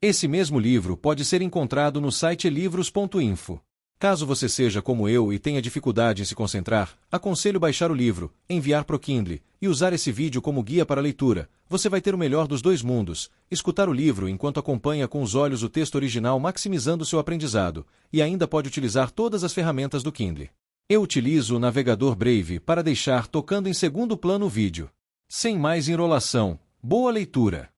Esse mesmo livro pode ser encontrado no site livros.info. Caso você seja como eu e tenha dificuldade em se concentrar, aconselho baixar o livro, enviar pro Kindle e usar esse vídeo como guia para a leitura. Você vai ter o melhor dos dois mundos, escutar o livro enquanto acompanha com os olhos o texto original maximizando seu aprendizado, e ainda pode utilizar todas as ferramentas do Kindle. Eu utilizo o navegador Brave para deixar tocando em segundo plano o vídeo. Sem mais enrolação, boa leitura.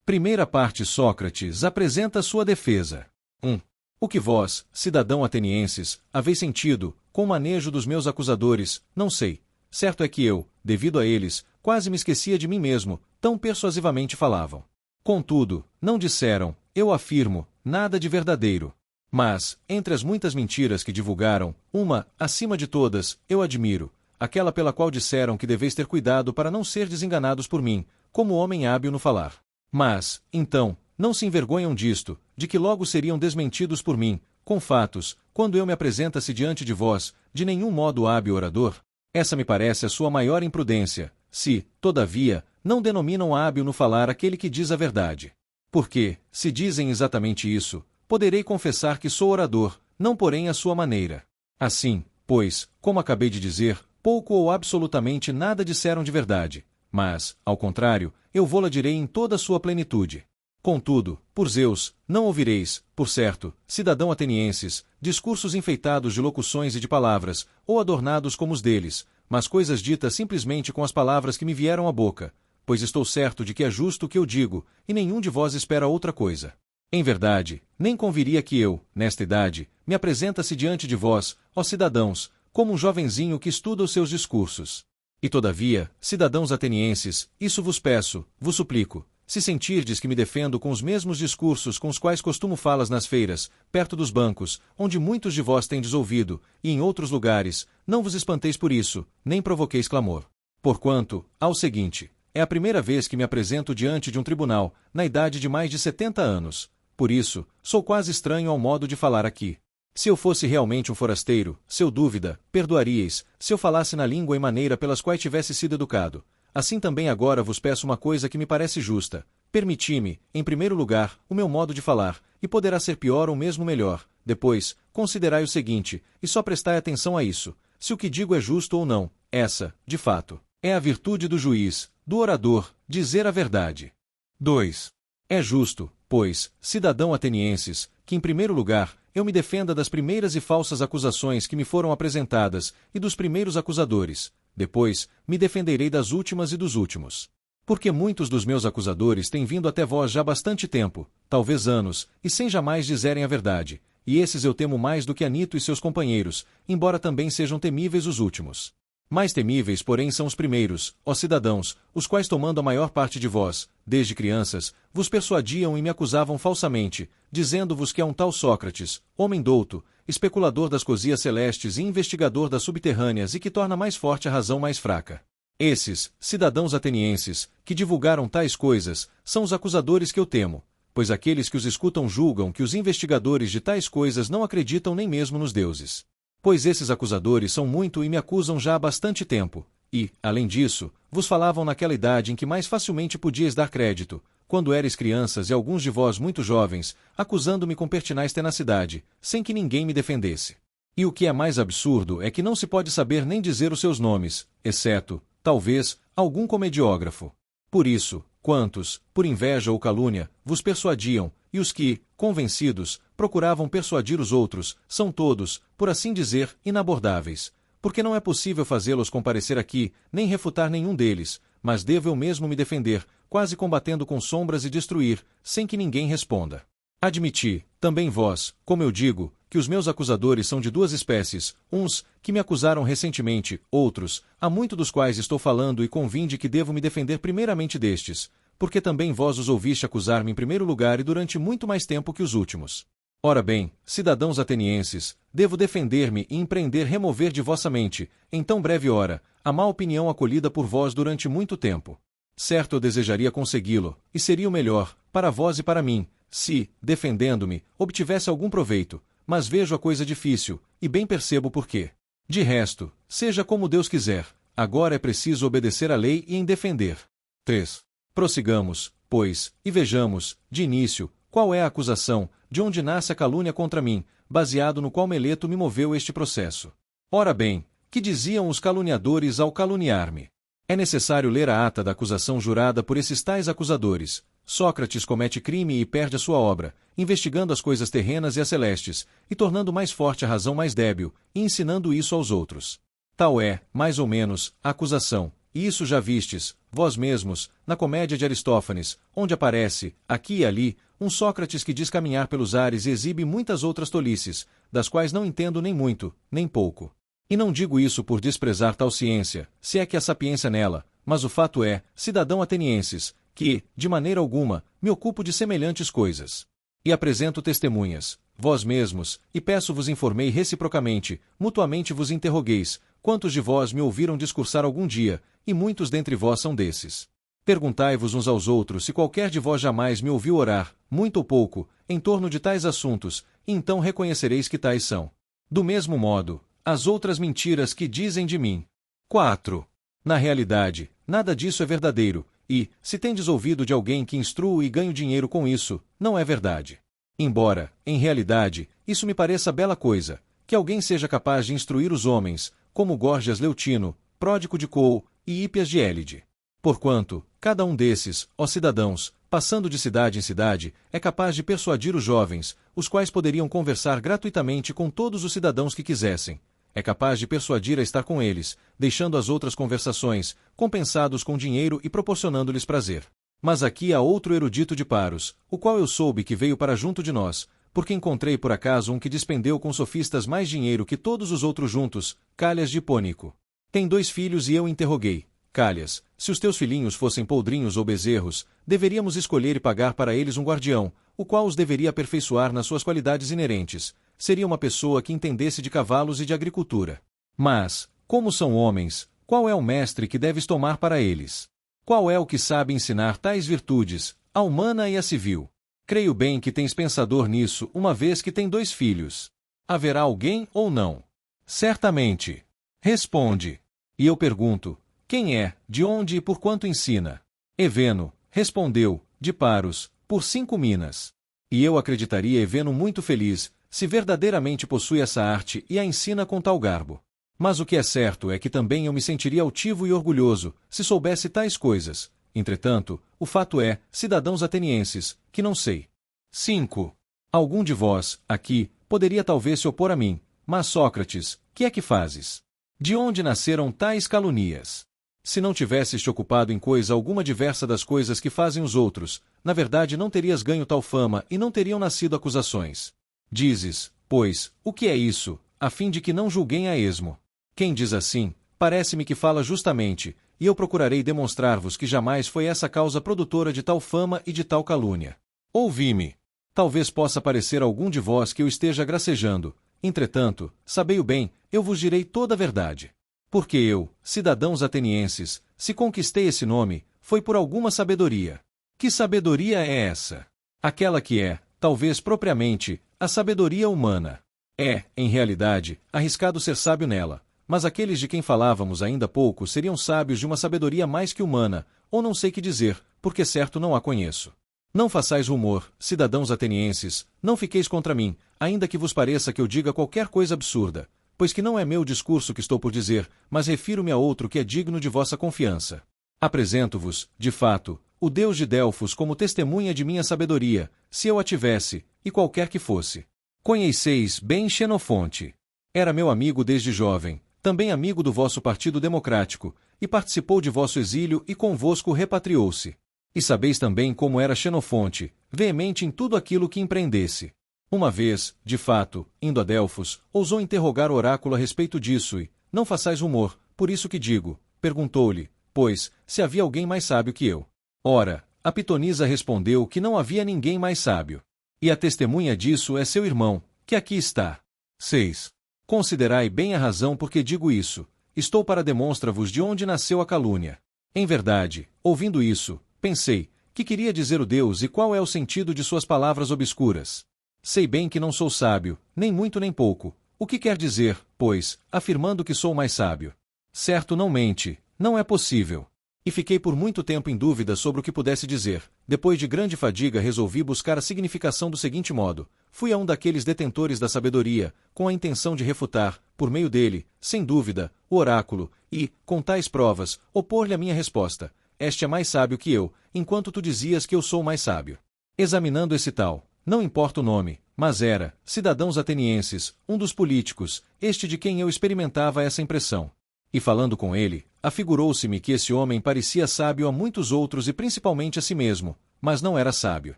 Primeira parte. Sócrates apresenta sua defesa. 1. O que vós, cidadão atenienses, haveis sentido, com o manejo dos meus acusadores, não sei. Certo é que eu, devido a eles, quase me esquecia de mim mesmo, tão persuasivamente falavam. Contudo, não disseram, eu afirmo, nada de verdadeiro. Mas, entre as muitas mentiras que divulgaram, uma, acima de todas, eu admiro, aquela pela qual disseram que deveis ter cuidado para não ser desenganados por mim, como homem hábil no falar. Mas, então, não se envergonham disto, de que logo seriam desmentidos por mim, com fatos, quando eu me apresentasse diante de vós, de nenhum modo hábil orador? Essa me parece a sua maior imprudência, se, todavia, não denominam hábil no falar aquele que diz a verdade. Porque, se dizem exatamente isso, poderei confessar que sou orador, não porém à sua maneira. Assim, pois, como acabei de dizer, pouco ou absolutamente nada disseram de verdade, mas, ao contrário, eu vô-la direi em toda a sua plenitude. Contudo, por Zeus, não ouvireis, por certo, cidadão atenienses, discursos enfeitados de locuções e de palavras, ou adornados como os deles, mas coisas ditas simplesmente com as palavras que me vieram à boca, pois estou certo de que é justo o que eu digo, e nenhum de vós espera outra coisa. Em verdade, nem conviria que eu, nesta idade, me apresentasse diante de vós, ó cidadãos, como um jovenzinho que estuda os seus discursos. E todavia, cidadãos atenienses, isso vos peço, vos suplico, se sentirdes que me defendo com os mesmos discursos com os quais costumo falas nas feiras, perto dos bancos, onde muitos de vós tendes ouvido, e em outros lugares, não vos espanteis por isso, nem provoqueis clamor. Porquanto, ao seguinte, é a primeira vez que me apresento diante de um tribunal, na idade de mais de 70 anos. Por isso, sou quase estranho ao modo de falar aqui. Se eu fosse realmente um forasteiro, seu dúvida, perdoaríeis, se eu falasse na língua e maneira pelas quais tivesse sido educado. Assim também agora vos peço uma coisa que me parece justa. Permiti-me, em primeiro lugar, o meu modo de falar, e poderá ser pior ou mesmo melhor. Depois, considerai o seguinte, e só prestai atenção a isso, se o que digo é justo ou não. Essa, de fato, é a virtude do juiz, do orador, dizer a verdade. 2. É justo, pois, cidadão atenienses, que em primeiro lugar, eu me defenda das primeiras e falsas acusações que me foram apresentadas, e dos primeiros acusadores. Depois, me defenderei das últimas e dos últimos. Porque muitos dos meus acusadores têm vindo até vós já há bastante tempo, talvez anos, e sem jamais dizerem a verdade, e esses eu temo mais do que Anito e seus companheiros, embora também sejam temíveis os últimos. Mais temíveis, porém, são os primeiros, ó cidadãos, os quais tomando a maior parte de vós, desde crianças, vos persuadiam e me acusavam falsamente, dizendo-vos que é um tal Sócrates, homem douto, especulador das cosias celestes e investigador das subterrâneas e que torna mais forte a razão mais fraca. Esses, cidadãos atenienses, que divulgaram tais coisas, são os acusadores que eu temo, pois aqueles que os escutam julgam que os investigadores de tais coisas não acreditam nem mesmo nos deuses. Pois esses acusadores são muito e me acusam já há bastante tempo, e, além disso, vos falavam naquela idade em que mais facilmente podíeis dar crédito, quando éreis crianças e alguns de vós muito jovens, acusando-me com pertinaz tenacidade, sem que ninguém me defendesse. E o que é mais absurdo é que não se pode saber nem dizer os seus nomes, exceto, talvez, algum comediógrafo. Por isso, quantos, por inveja ou calúnia, vos persuadiam, e os que, convencidos, procuravam persuadir os outros, são todos, por assim dizer, inabordáveis, porque não é possível fazê-los comparecer aqui, nem refutar nenhum deles, mas devo eu mesmo me defender, quase combatendo com sombras e destruir, sem que ninguém responda. Admiti, também vós, como eu digo, que os meus acusadores são de duas espécies, uns, que me acusaram recentemente, outros, há muito dos quais estou falando e convinde que devo me defender primeiramente destes, porque também vós os ouviste acusar-me em primeiro lugar e durante muito mais tempo que os últimos. Ora bem, cidadãos atenienses, devo defender-me e empreender remover de vossa mente, em tão breve hora, a má opinião acolhida por vós durante muito tempo. Certo eu desejaria consegui-lo, e seria o melhor, para vós e para mim, se, defendendo-me, obtivesse algum proveito, mas vejo a coisa difícil, e bem percebo por quê. De resto, seja como Deus quiser, agora é preciso obedecer à lei e em defender. 3. Prossigamos, pois, e vejamos, de início, qual é a acusação, de onde nasce a calúnia contra mim, baseado no qual Meleto me moveu este processo. Ora bem, que diziam os caluniadores ao caluniar-me? É necessário ler a ata da acusação jurada por esses tais acusadores. Sócrates comete crime e perde a sua obra, investigando as coisas terrenas e as celestes, e tornando mais forte a razão mais débil, e ensinando isso aos outros. Tal é, mais ou menos, a acusação, e isso já vistes, vós mesmos, na comédia de Aristófanes, onde aparece, aqui e ali, um Sócrates que diz caminhar pelos ares e exibe muitas outras tolices, das quais não entendo nem muito, nem pouco. E não digo isso por desprezar tal ciência, se é que há sapiência nela, mas o fato é, cidadão atenienses, que, de maneira alguma, me ocupo de semelhantes coisas. E apresento testemunhas, vós mesmos, e peço-vos informei reciprocamente, mutuamente vos interrogueis, quantos de vós me ouviram discursar algum dia, e muitos dentre vós são desses. Perguntai-vos uns aos outros se qualquer de vós jamais me ouviu orar, muito ou pouco, em torno de tais assuntos, e então reconhecereis que tais são. Do mesmo modo, as outras mentiras que dizem de mim. 4. Na realidade, nada disso é verdadeiro, e, se tendes ouvido de alguém que instruo e ganho dinheiro com isso, não é verdade. Embora, em realidade, isso me pareça bela coisa, que alguém seja capaz de instruir os homens, como Gorgias Leutino, Pródico de Cou, e Hípias de Élide. Porquanto, cada um desses, ó cidadãos, passando de cidade em cidade, é capaz de persuadir os jovens, os quais poderiam conversar gratuitamente com todos os cidadãos que quisessem. É capaz de persuadir a estar com eles, deixando as outras conversações, compensados com dinheiro e proporcionando-lhes prazer. Mas aqui há outro erudito de Paros, o qual eu soube que veio para junto de nós, porque encontrei por acaso um que despendeu com sofistas mais dinheiro que todos os outros juntos, Calhas de Hipônico. Tem 2 filhos e eu interroguei: Calhas, se os teus filhinhos fossem poldrinhos ou bezerros, deveríamos escolher e pagar para eles um guardião, o qual os deveria aperfeiçoar nas suas qualidades inerentes. Seria uma pessoa que entendesse de cavalos e de agricultura. Mas, como são homens, qual é o mestre que deves tomar para eles? Qual é o que sabe ensinar tais virtudes, a humana e a civil? Creio bem que tens pensador nisso, uma vez que tem 2 filhos. Haverá alguém ou não? Certamente. Responde. E eu pergunto: quem é, de onde e por quanto ensina? Eveno, respondeu, de Paros, por 5 minas. E eu acreditaria Eveno muito feliz, se verdadeiramente possui essa arte e a ensina com tal garbo. Mas o que é certo é que também eu me sentiria altivo e orgulhoso, se soubesse tais coisas. Entretanto, o fato é, cidadãos atenienses, que não sei. 5. Algum de vós, aqui, poderia talvez se opor a mim, mas Sócrates, que é que fazes? De onde nasceram tais calunias? Se não tivesses te ocupado em coisa alguma diversa das coisas que fazem os outros, na verdade não terias ganho tal fama e não teriam nascido acusações. Dizes, pois, o que é isso, a fim de que não julguem a esmo. Quem diz assim, parece-me que fala justamente, e eu procurarei demonstrar-vos que jamais foi essa causa produtora de tal fama e de tal calúnia. Ouvi-me. Talvez possa parecer a algum de vós que eu esteja gracejando, entretanto, sabei-o bem, eu vos direi toda a verdade. Porque eu, cidadãos atenienses, se conquistei esse nome, foi por alguma sabedoria. Que sabedoria é essa? Aquela que é, talvez propriamente, a sabedoria humana. É, em realidade, arriscado ser sábio nela, mas aqueles de quem falávamos ainda há pouco seriam sábios de uma sabedoria mais que humana, ou não sei que dizer, porque certo não a conheço. Não façais rumor, cidadãos atenienses, não fiqueis contra mim, ainda que vos pareça que eu diga qualquer coisa absurda, pois que não é meu discurso que estou por dizer, mas refiro-me a outro que é digno de vossa confiança. Apresento-vos, de fato, o Deus de Delfos como testemunha de minha sabedoria, se eu a tivesse, e qualquer que fosse. Conheceis bem Xenofonte. Era meu amigo desde jovem, também amigo do vosso Partido Democrático, e participou de vosso exílio e convosco repatriou-se. E sabeis também como era Xenofonte, veemente em tudo aquilo que empreendesse. Uma vez, de fato, indo a Delfos, ousou interrogar o oráculo a respeito disso e, não façais rumor, por isso que digo, perguntou-lhe, pois, se havia alguém mais sábio que eu. Ora, a pitonisa respondeu que não havia ninguém mais sábio. E a testemunha disso é seu irmão, que aqui está. 6. Considerai bem a razão por que digo isso. Estou para demonstrar-vos de onde nasceu a calúnia. Em verdade, ouvindo isso, pensei, que queria dizer o Deus e qual é o sentido de suas palavras obscuras. Sei bem que não sou sábio, nem muito nem pouco. O que quer dizer, pois, afirmando que sou mais sábio? Certo não mente, não é possível. E fiquei por muito tempo em dúvida sobre o que pudesse dizer. Depois de grande fadiga resolvi buscar a significação do seguinte modo: fui a um daqueles detentores da sabedoria, com a intenção de refutar, por meio dele, sem dúvida, o oráculo, e, com tais provas, opor-lhe a minha resposta. Este é mais sábio que eu, enquanto tu dizias que eu sou mais sábio. Examinando esse tal, não importa o nome, mas era, cidadãos atenienses, um dos políticos, este de quem eu experimentava essa impressão. E falando com ele, afigurou-se-me que esse homem parecia sábio a muitos outros e principalmente a si mesmo, mas não era sábio.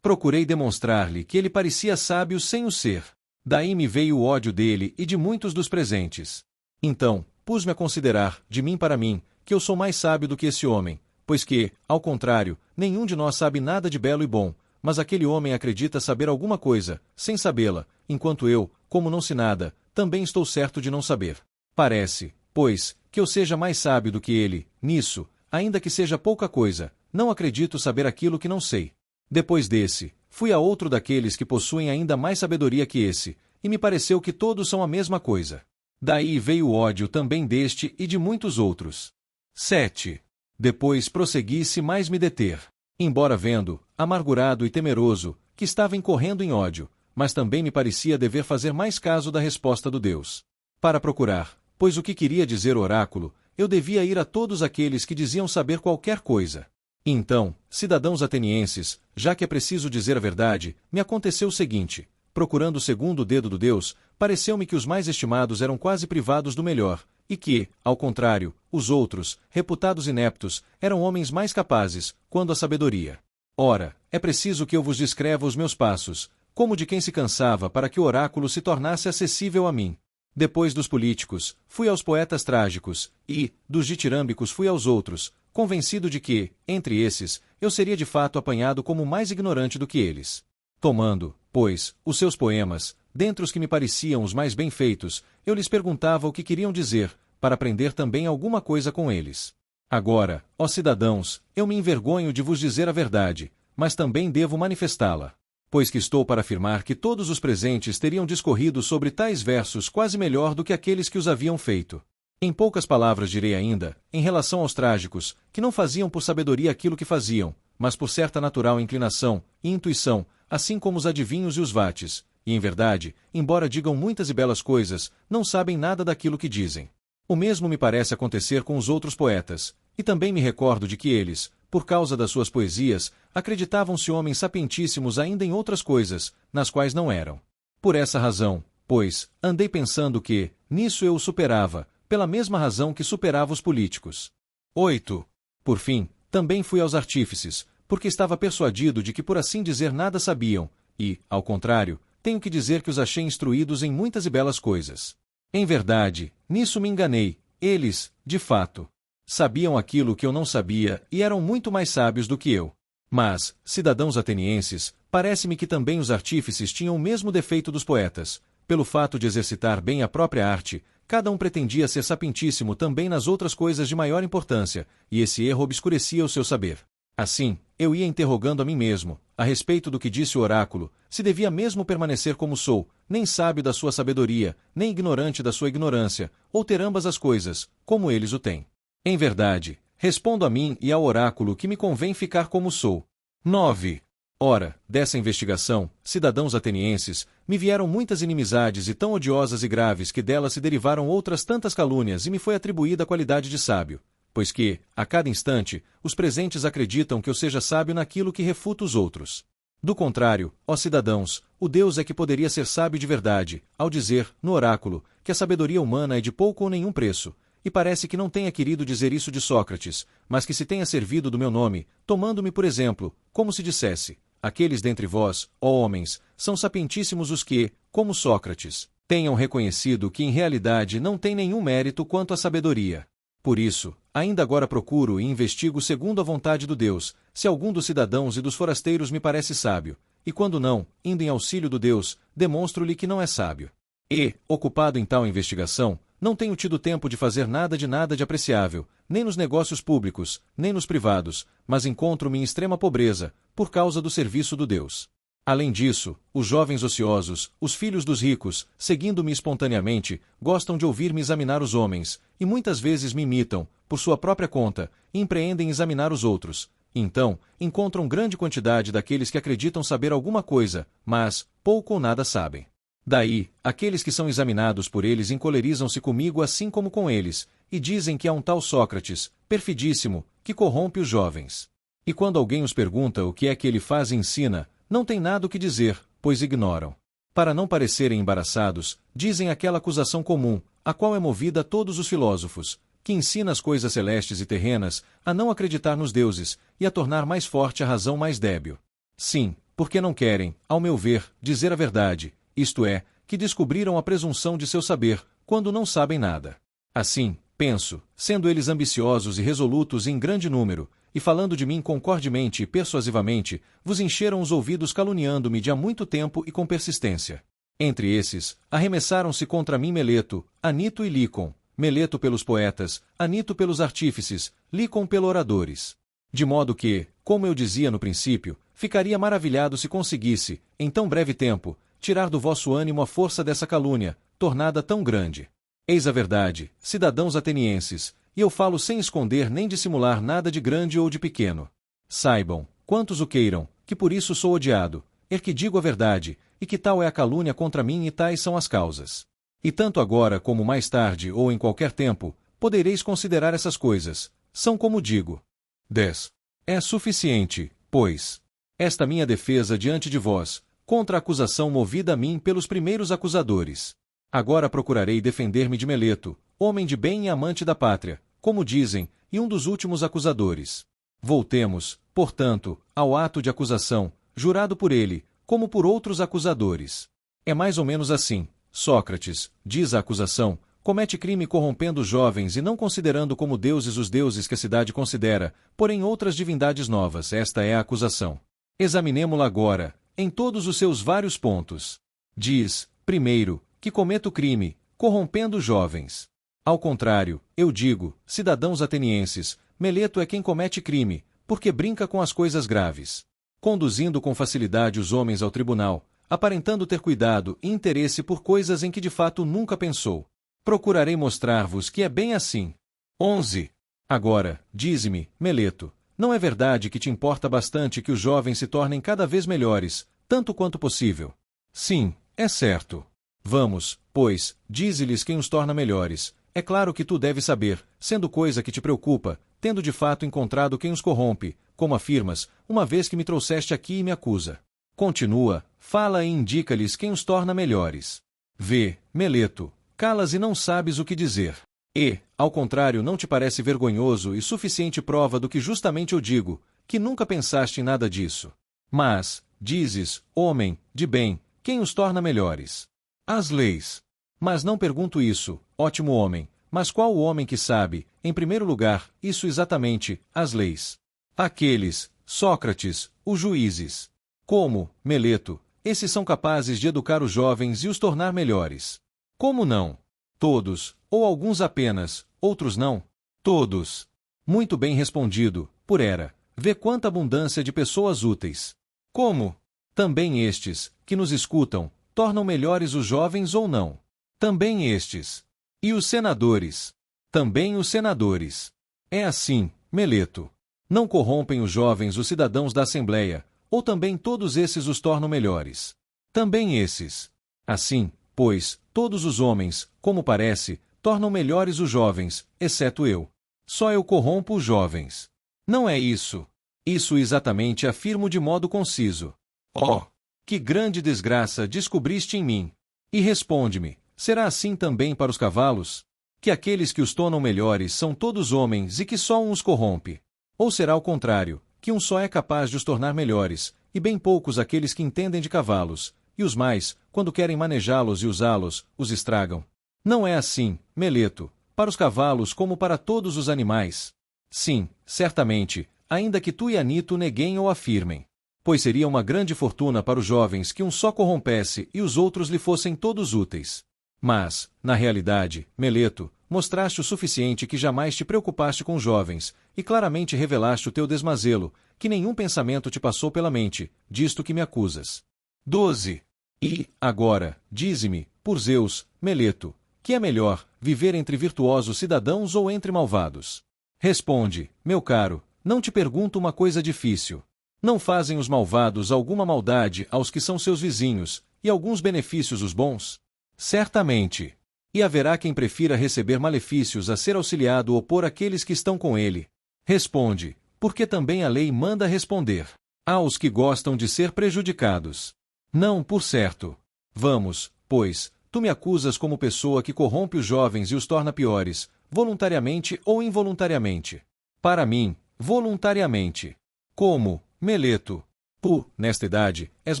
Procurei demonstrar-lhe que ele parecia sábio sem o ser. Daí me veio o ódio dele e de muitos dos presentes. Então, pus-me a considerar, de mim para mim, que eu sou mais sábio do que esse homem, pois que, ao contrário, nenhum de nós sabe nada de belo e bom, mas aquele homem acredita saber alguma coisa, sem sabê-la, enquanto eu, como não sei nada, também estou certo de não saber. Parece, pois, que eu seja mais sábio do que ele, nisso, ainda que seja pouca coisa, não acredito saber aquilo que não sei. Depois desse, fui a outro daqueles que possuem ainda mais sabedoria que esse, e me pareceu que todos são a mesma coisa. Daí veio o ódio também deste e de muitos outros. 7. Depois prossegui se mais me deter. Embora vendo, amargurado e temeroso, que estava incorrendo em ódio, mas também me parecia dever fazer mais caso da resposta do Deus. Para procurar, pois o que queria dizer o oráculo, eu devia ir a todos aqueles que diziam saber qualquer coisa. E então, cidadãos atenienses, já que é preciso dizer a verdade, me aconteceu o seguinte: procurando o segundo dedo do Deus, pareceu-me que os mais estimados eram quase privados do melhor, e que, ao contrário, os outros, reputados ineptos, eram homens mais capazes, quando a sabedoria. Ora, é preciso que eu vos descreva os meus passos, como de quem se cansava para que o oráculo se tornasse acessível a mim. Depois dos políticos, fui aos poetas trágicos, e, dos ditirâmbicos fui aos outros, convencido de que, entre esses, eu seria de fato apanhado como mais ignorante do que eles. Tomando, pois, os seus poemas, dentre os que me pareciam os mais bem feitos, eu lhes perguntava o que queriam dizer, para aprender também alguma coisa com eles. Agora, ó cidadãos, eu me envergonho de vos dizer a verdade, mas também devo manifestá-la. Pois que estou para afirmar que todos os presentes teriam discorrido sobre tais versos quase melhor do que aqueles que os haviam feito. Em poucas palavras direi ainda, em relação aos trágicos, que não faziam por sabedoria aquilo que faziam, mas por certa natural inclinação e intuição, assim como os adivinhos e os vates, e em verdade, embora digam muitas e belas coisas, não sabem nada daquilo que dizem. O mesmo me parece acontecer com os outros poetas, e também me recordo de que eles, por causa das suas poesias, acreditavam-se homens sapientíssimos ainda em outras coisas, nas quais não eram. Por essa razão, pois, andei pensando que, nisso eu o superava, pela mesma razão que superava os políticos. 8. Por fim, também fui aos artífices, porque estava persuadido de que por assim dizer nada sabiam, e, ao contrário, tenho que dizer que os achei instruídos em muitas e belas coisas. Em verdade, nisso me enganei, eles, de fato, sabiam aquilo que eu não sabia e eram muito mais sábios do que eu. Mas, cidadãos atenienses, parece-me que também os artífices tinham o mesmo defeito dos poetas. Pelo fato de exercitar bem a própria arte, cada um pretendia ser sapientíssimo também nas outras coisas de maior importância, e esse erro obscurecia o seu saber. Assim, eu ia interrogando a mim mesmo, a respeito do que disse o oráculo, se devia mesmo permanecer como sou, nem sábio da sua sabedoria, nem ignorante da sua ignorância, ou ter ambas as coisas, como eles o têm. Em verdade, respondo a mim e ao oráculo que me convém ficar como sou. 9. Ora, dessa investigação, cidadãos atenienses, me vieram muitas inimizades e tão odiosas e graves que delas se derivaram outras tantas calúnias e me foi atribuída a qualidade de sábio, pois que, a cada instante, os presentes acreditam que eu seja sábio naquilo que refuta os outros. Do contrário, ó cidadãos, o Deus é que poderia ser sábio de verdade, ao dizer, no oráculo, que a sabedoria humana é de pouco ou nenhum preço, e parece que não tenha querido dizer isso de Sócrates, mas que se tenha servido do meu nome, tomando-me por exemplo, como se dissesse: aqueles dentre vós, ó homens, são sapientíssimos os que, como Sócrates, tenham reconhecido que em realidade não tem nenhum mérito quanto à sabedoria. Por isso, ainda agora procuro e investigo segundo a vontade do Deus, se algum dos cidadãos e dos forasteiros me parece sábio, e quando não, indo em auxílio do Deus, demonstro-lhe que não é sábio. E, ocupado em tal investigação, não tenho tido tempo de fazer nada de apreciável, nem nos negócios públicos, nem nos privados, mas encontro-me em extrema pobreza, por causa do serviço do Deus. Além disso, os jovens ociosos, os filhos dos ricos, seguindo-me espontaneamente, gostam de ouvir-me examinar os homens, e muitas vezes me imitam, por sua própria conta, e empreendem examinar os outros. Então, encontram grande quantidade daqueles que acreditam saber alguma coisa, mas pouco ou nada sabem. Daí, aqueles que são examinados por eles encolerizam-se comigo assim como com eles, e dizem que há um tal Sócrates, perfidíssimo, que corrompe os jovens. E quando alguém os pergunta o que é que ele faz e ensina, não tem nada o que dizer, pois ignoram. Para não parecerem embaraçados, dizem aquela acusação comum, a qual é movida a todos os filósofos, que ensina as coisas celestes e terrenas, a não acreditar nos deuses, e a tornar mais forte a razão mais débil. Sim, porque não querem, ao meu ver, dizer a verdade, isto é, que descobriram a presunção de seu saber, quando não sabem nada. Assim, penso, sendo eles ambiciosos e resolutos em grande número, e falando de mim concordemente e persuasivamente, vos encheram os ouvidos caluniando-me de há muito tempo e com persistência. Entre esses, arremessaram-se contra mim Meleto, Anito e Lícon, Meleto pelos poetas, Anito pelos artífices, Lícon pelos oradores. De modo que, como eu dizia no princípio, ficaria maravilhado se conseguisse, em tão breve tempo, tirar do vosso ânimo a força dessa calúnia, tornada tão grande. Eis a verdade, cidadãos atenienses, e eu falo sem esconder nem dissimular nada de grande ou de pequeno. Saibam, quantos o queiram, que por isso sou odiado, que digo a verdade, e que tal é a calúnia contra mim e tais são as causas. E tanto agora como mais tarde ou em qualquer tempo, podereis considerar essas coisas, são como digo. 10. É suficiente, pois, esta minha defesa diante de vós, contra a acusação movida a mim pelos primeiros acusadores. Agora procurarei defender-me de Meleto, homem de bem e amante da pátria, como dizem, e um dos últimos acusadores. Voltemos, portanto, ao ato de acusação, jurado por ele, como por outros acusadores. É mais ou menos assim: Sócrates, diz a acusação, comete crime corrompendo os jovens e não considerando como deuses os deuses que a cidade considera, porém outras divindades novas. Esta é a acusação. Examinemo-la agora, em todos os seus vários pontos. Diz, primeiro, que cometo crime, corrompendo os jovens. Ao contrário, eu digo, cidadãos atenienses, Meleto é quem comete crime, porque brinca com as coisas graves, conduzindo com facilidade os homens ao tribunal, aparentando ter cuidado e interesse por coisas em que de fato nunca pensou. Procurarei mostrar-vos que é bem assim. 11. Agora, dize-me, Meleto, não é verdade que te importa bastante que os jovens se tornem cada vez melhores, tanto quanto possível? Sim, é certo. Vamos, pois, dize-lhes quem os torna melhores. É claro que tu deves saber, sendo coisa que te preocupa, tendo de fato encontrado quem os corrompe, como afirmas, uma vez que me trouxeste aqui e me acusa. Continua, fala e indica-lhes quem os torna melhores. Vê, Meleto, calas e não sabes o que dizer. E, ao contrário, não te parece vergonhoso e suficiente prova do que justamente eu digo, que nunca pensaste em nada disso. Mas, dizes, homem, de bem, quem os torna melhores? As leis. Mas não pergunto isso, ótimo homem, mas qual o homem que sabe, em primeiro lugar, isso exatamente, as leis? Aqueles, Sócrates, os juízes. Como, Meleto, esses são capazes de educar os jovens e os tornar melhores? Como não? Todos, ou alguns apenas, outros não? Todos. Muito bem respondido, por era. Vê quanta abundância de pessoas úteis. Como? Também estes, que nos escutam, tornam melhores os jovens ou não? Também estes. E os senadores? Também os senadores. É assim, Meleto. Não corrompem os jovens os cidadãos da Assembleia, ou também todos esses os tornam melhores? Também esses. Assim, pois, todos os homens, como parece, tornam melhores os jovens, exceto eu. Só eu corrompo os jovens. Não é isso. Isso exatamente afirmo de modo conciso. Oh, que grande desgraça descobriste em mim! E responde-me, será assim também para os cavalos? Que aqueles que os tornam melhores são todos homens e que só um os corrompe? Ou será o contrário, que um só é capaz de os tornar melhores, e bem poucos aqueles que entendem de cavalos, e os mais, quando querem manejá-los e usá-los, os estragam? Não é assim, Meleto, para os cavalos como para todos os animais. Sim, certamente, ainda que tu e Anito neguem ou afirmem. Pois seria uma grande fortuna para os jovens que um só corrompesse e os outros lhe fossem todos úteis. Mas, na realidade, Meleto, mostraste o suficiente que jamais te preocupaste com os jovens, e claramente revelaste o teu desmazelo, que nenhum pensamento te passou pela mente, disto que me acusas. 12. E, agora, dize-me, por Zeus, Meleto, que é melhor, viver entre virtuosos cidadãos ou entre malvados? Responde, meu caro, não te pergunto uma coisa difícil. Não fazem os malvados alguma maldade aos que são seus vizinhos, e alguns benefícios os bons? Certamente. E haverá quem prefira receber malefícios a ser auxiliado ou por aqueles que estão com ele? Responde, porque também a lei manda responder. Há os que gostam de ser prejudicados. Não, por certo. Vamos, pois, tu me acusas como pessoa que corrompe os jovens e os torna piores, voluntariamente ou involuntariamente. Para mim, voluntariamente. Como, Meleto? Tu, nesta idade, és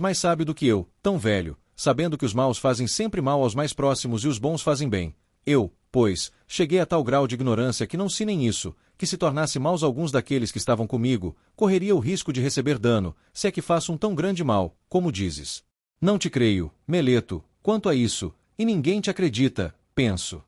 mais sábio do que eu, tão velho, sabendo que os maus fazem sempre mal aos mais próximos e os bons fazem bem. Eu, pois, cheguei a tal grau de ignorância que não se nem isso, que se tornasse maus alguns daqueles que estavam comigo, correria o risco de receber dano, se é que faço um tão grande mal, como dizes. Não te creio, Meleto, quanto a isso, e ninguém te acredita, penso.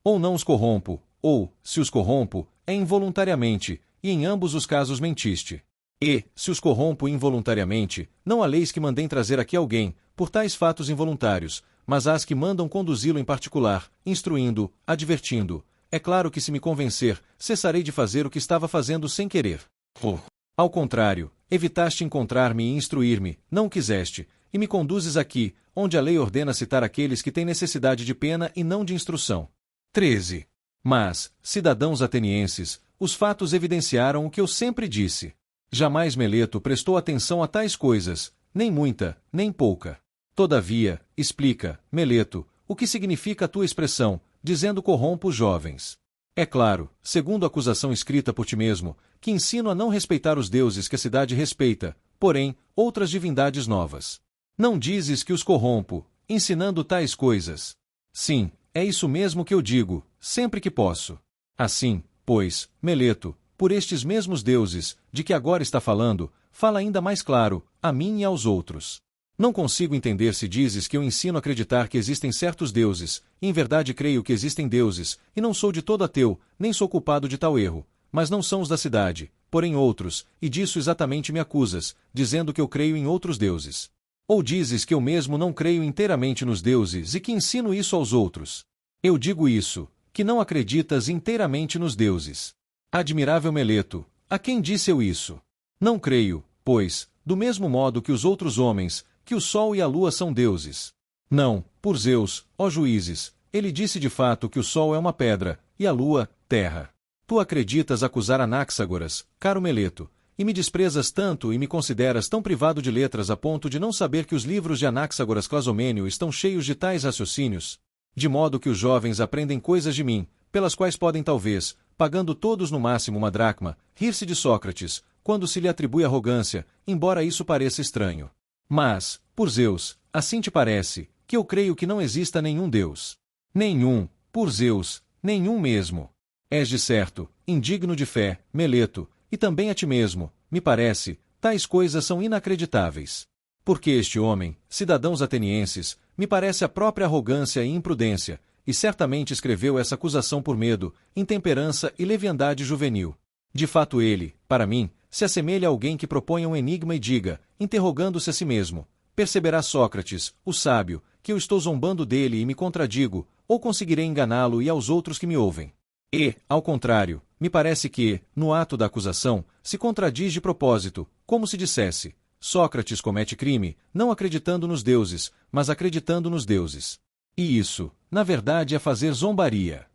Ou não os corrompo, ou, se os corrompo, é involuntariamente, e em ambos os casos mentiste. E, se os corrompo involuntariamente, não há leis que mandem trazer aqui alguém, por tais fatos involuntários, mas há as que mandam conduzi-lo em particular, instruindo, advertindo. É claro que se me convencer, cessarei de fazer o que estava fazendo sem querer. Ao contrário, evitaste encontrar-me e instruir-me, não quiseste, e me conduzes aqui, onde a lei ordena citar aqueles que têm necessidade de pena e não de instrução. 13. Mas, cidadãos atenienses, os fatos evidenciaram o que eu sempre disse. Jamais Meleto prestou atenção a tais coisas, nem muita, nem pouca. Todavia, explica, Meleto, o que significa a tua expressão, dizendo corrompo os jovens. É claro, segundo a acusação escrita por ti mesmo, que ensino a não respeitar os deuses que a cidade respeita, porém, outras divindades novas. Não dizes que os corrompo, ensinando tais coisas. Sim, é isso mesmo que eu digo, sempre que posso. Assim, pois, Meleto, por estes mesmos deuses, de que agora está falando, fala ainda mais claro, a mim e aos outros. Não consigo entender se dizes que eu ensino a acreditar que existem certos deuses, e em verdade creio que existem deuses, e não sou de todo ateu, nem sou culpado de tal erro, mas não são os da cidade, porém outros, e disso exatamente me acusas, dizendo que eu creio em outros deuses. Ou dizes que eu mesmo não creio inteiramente nos deuses e que ensino isso aos outros. Eu digo isso, que não acreditas inteiramente nos deuses. Admirável Meleto, a quem disse eu isso? Não creio, pois, do mesmo modo que os outros homens, que o sol e a lua são deuses. Não, por Zeus, ó juízes, ele disse de fato que o sol é uma pedra, e a lua, terra. Tu acreditas acusar Anaxágoras, caro Meleto, e me desprezas tanto e me consideras tão privado de letras a ponto de não saber que os livros de Anaxágoras Clasomênio estão cheios de tais raciocínios? De modo que os jovens aprendem coisas de mim, pelas quais podem talvez, pagando todos no máximo uma dracma, rir-se de Sócrates, quando se lhe atribui arrogância, embora isso pareça estranho. Mas, por Zeus, assim te parece, que eu creio que não exista nenhum Deus. Nenhum, por Zeus, nenhum mesmo. És de certo, indigno de fé, Meleto, e também a ti mesmo, me parece, tais coisas são inacreditáveis. Porque este homem, cidadãos atenienses, me parece a própria arrogância e imprudência, e certamente escreveu essa acusação por medo, intemperança e leviandade juvenil. De fato ele, para mim, se assemelha a alguém que propõe um enigma e diga, interrogando-se a si mesmo, perceberá Sócrates, o sábio, que eu estou zombando dele e me contradigo, ou conseguirei enganá-lo e aos outros que me ouvem. E, ao contrário, me parece que, no ato da acusação, se contradiz de propósito, como se dissesse, Sócrates comete crime, não acreditando nos deuses, mas acreditando nos deuses. E isso, na verdade, é fazer zombaria.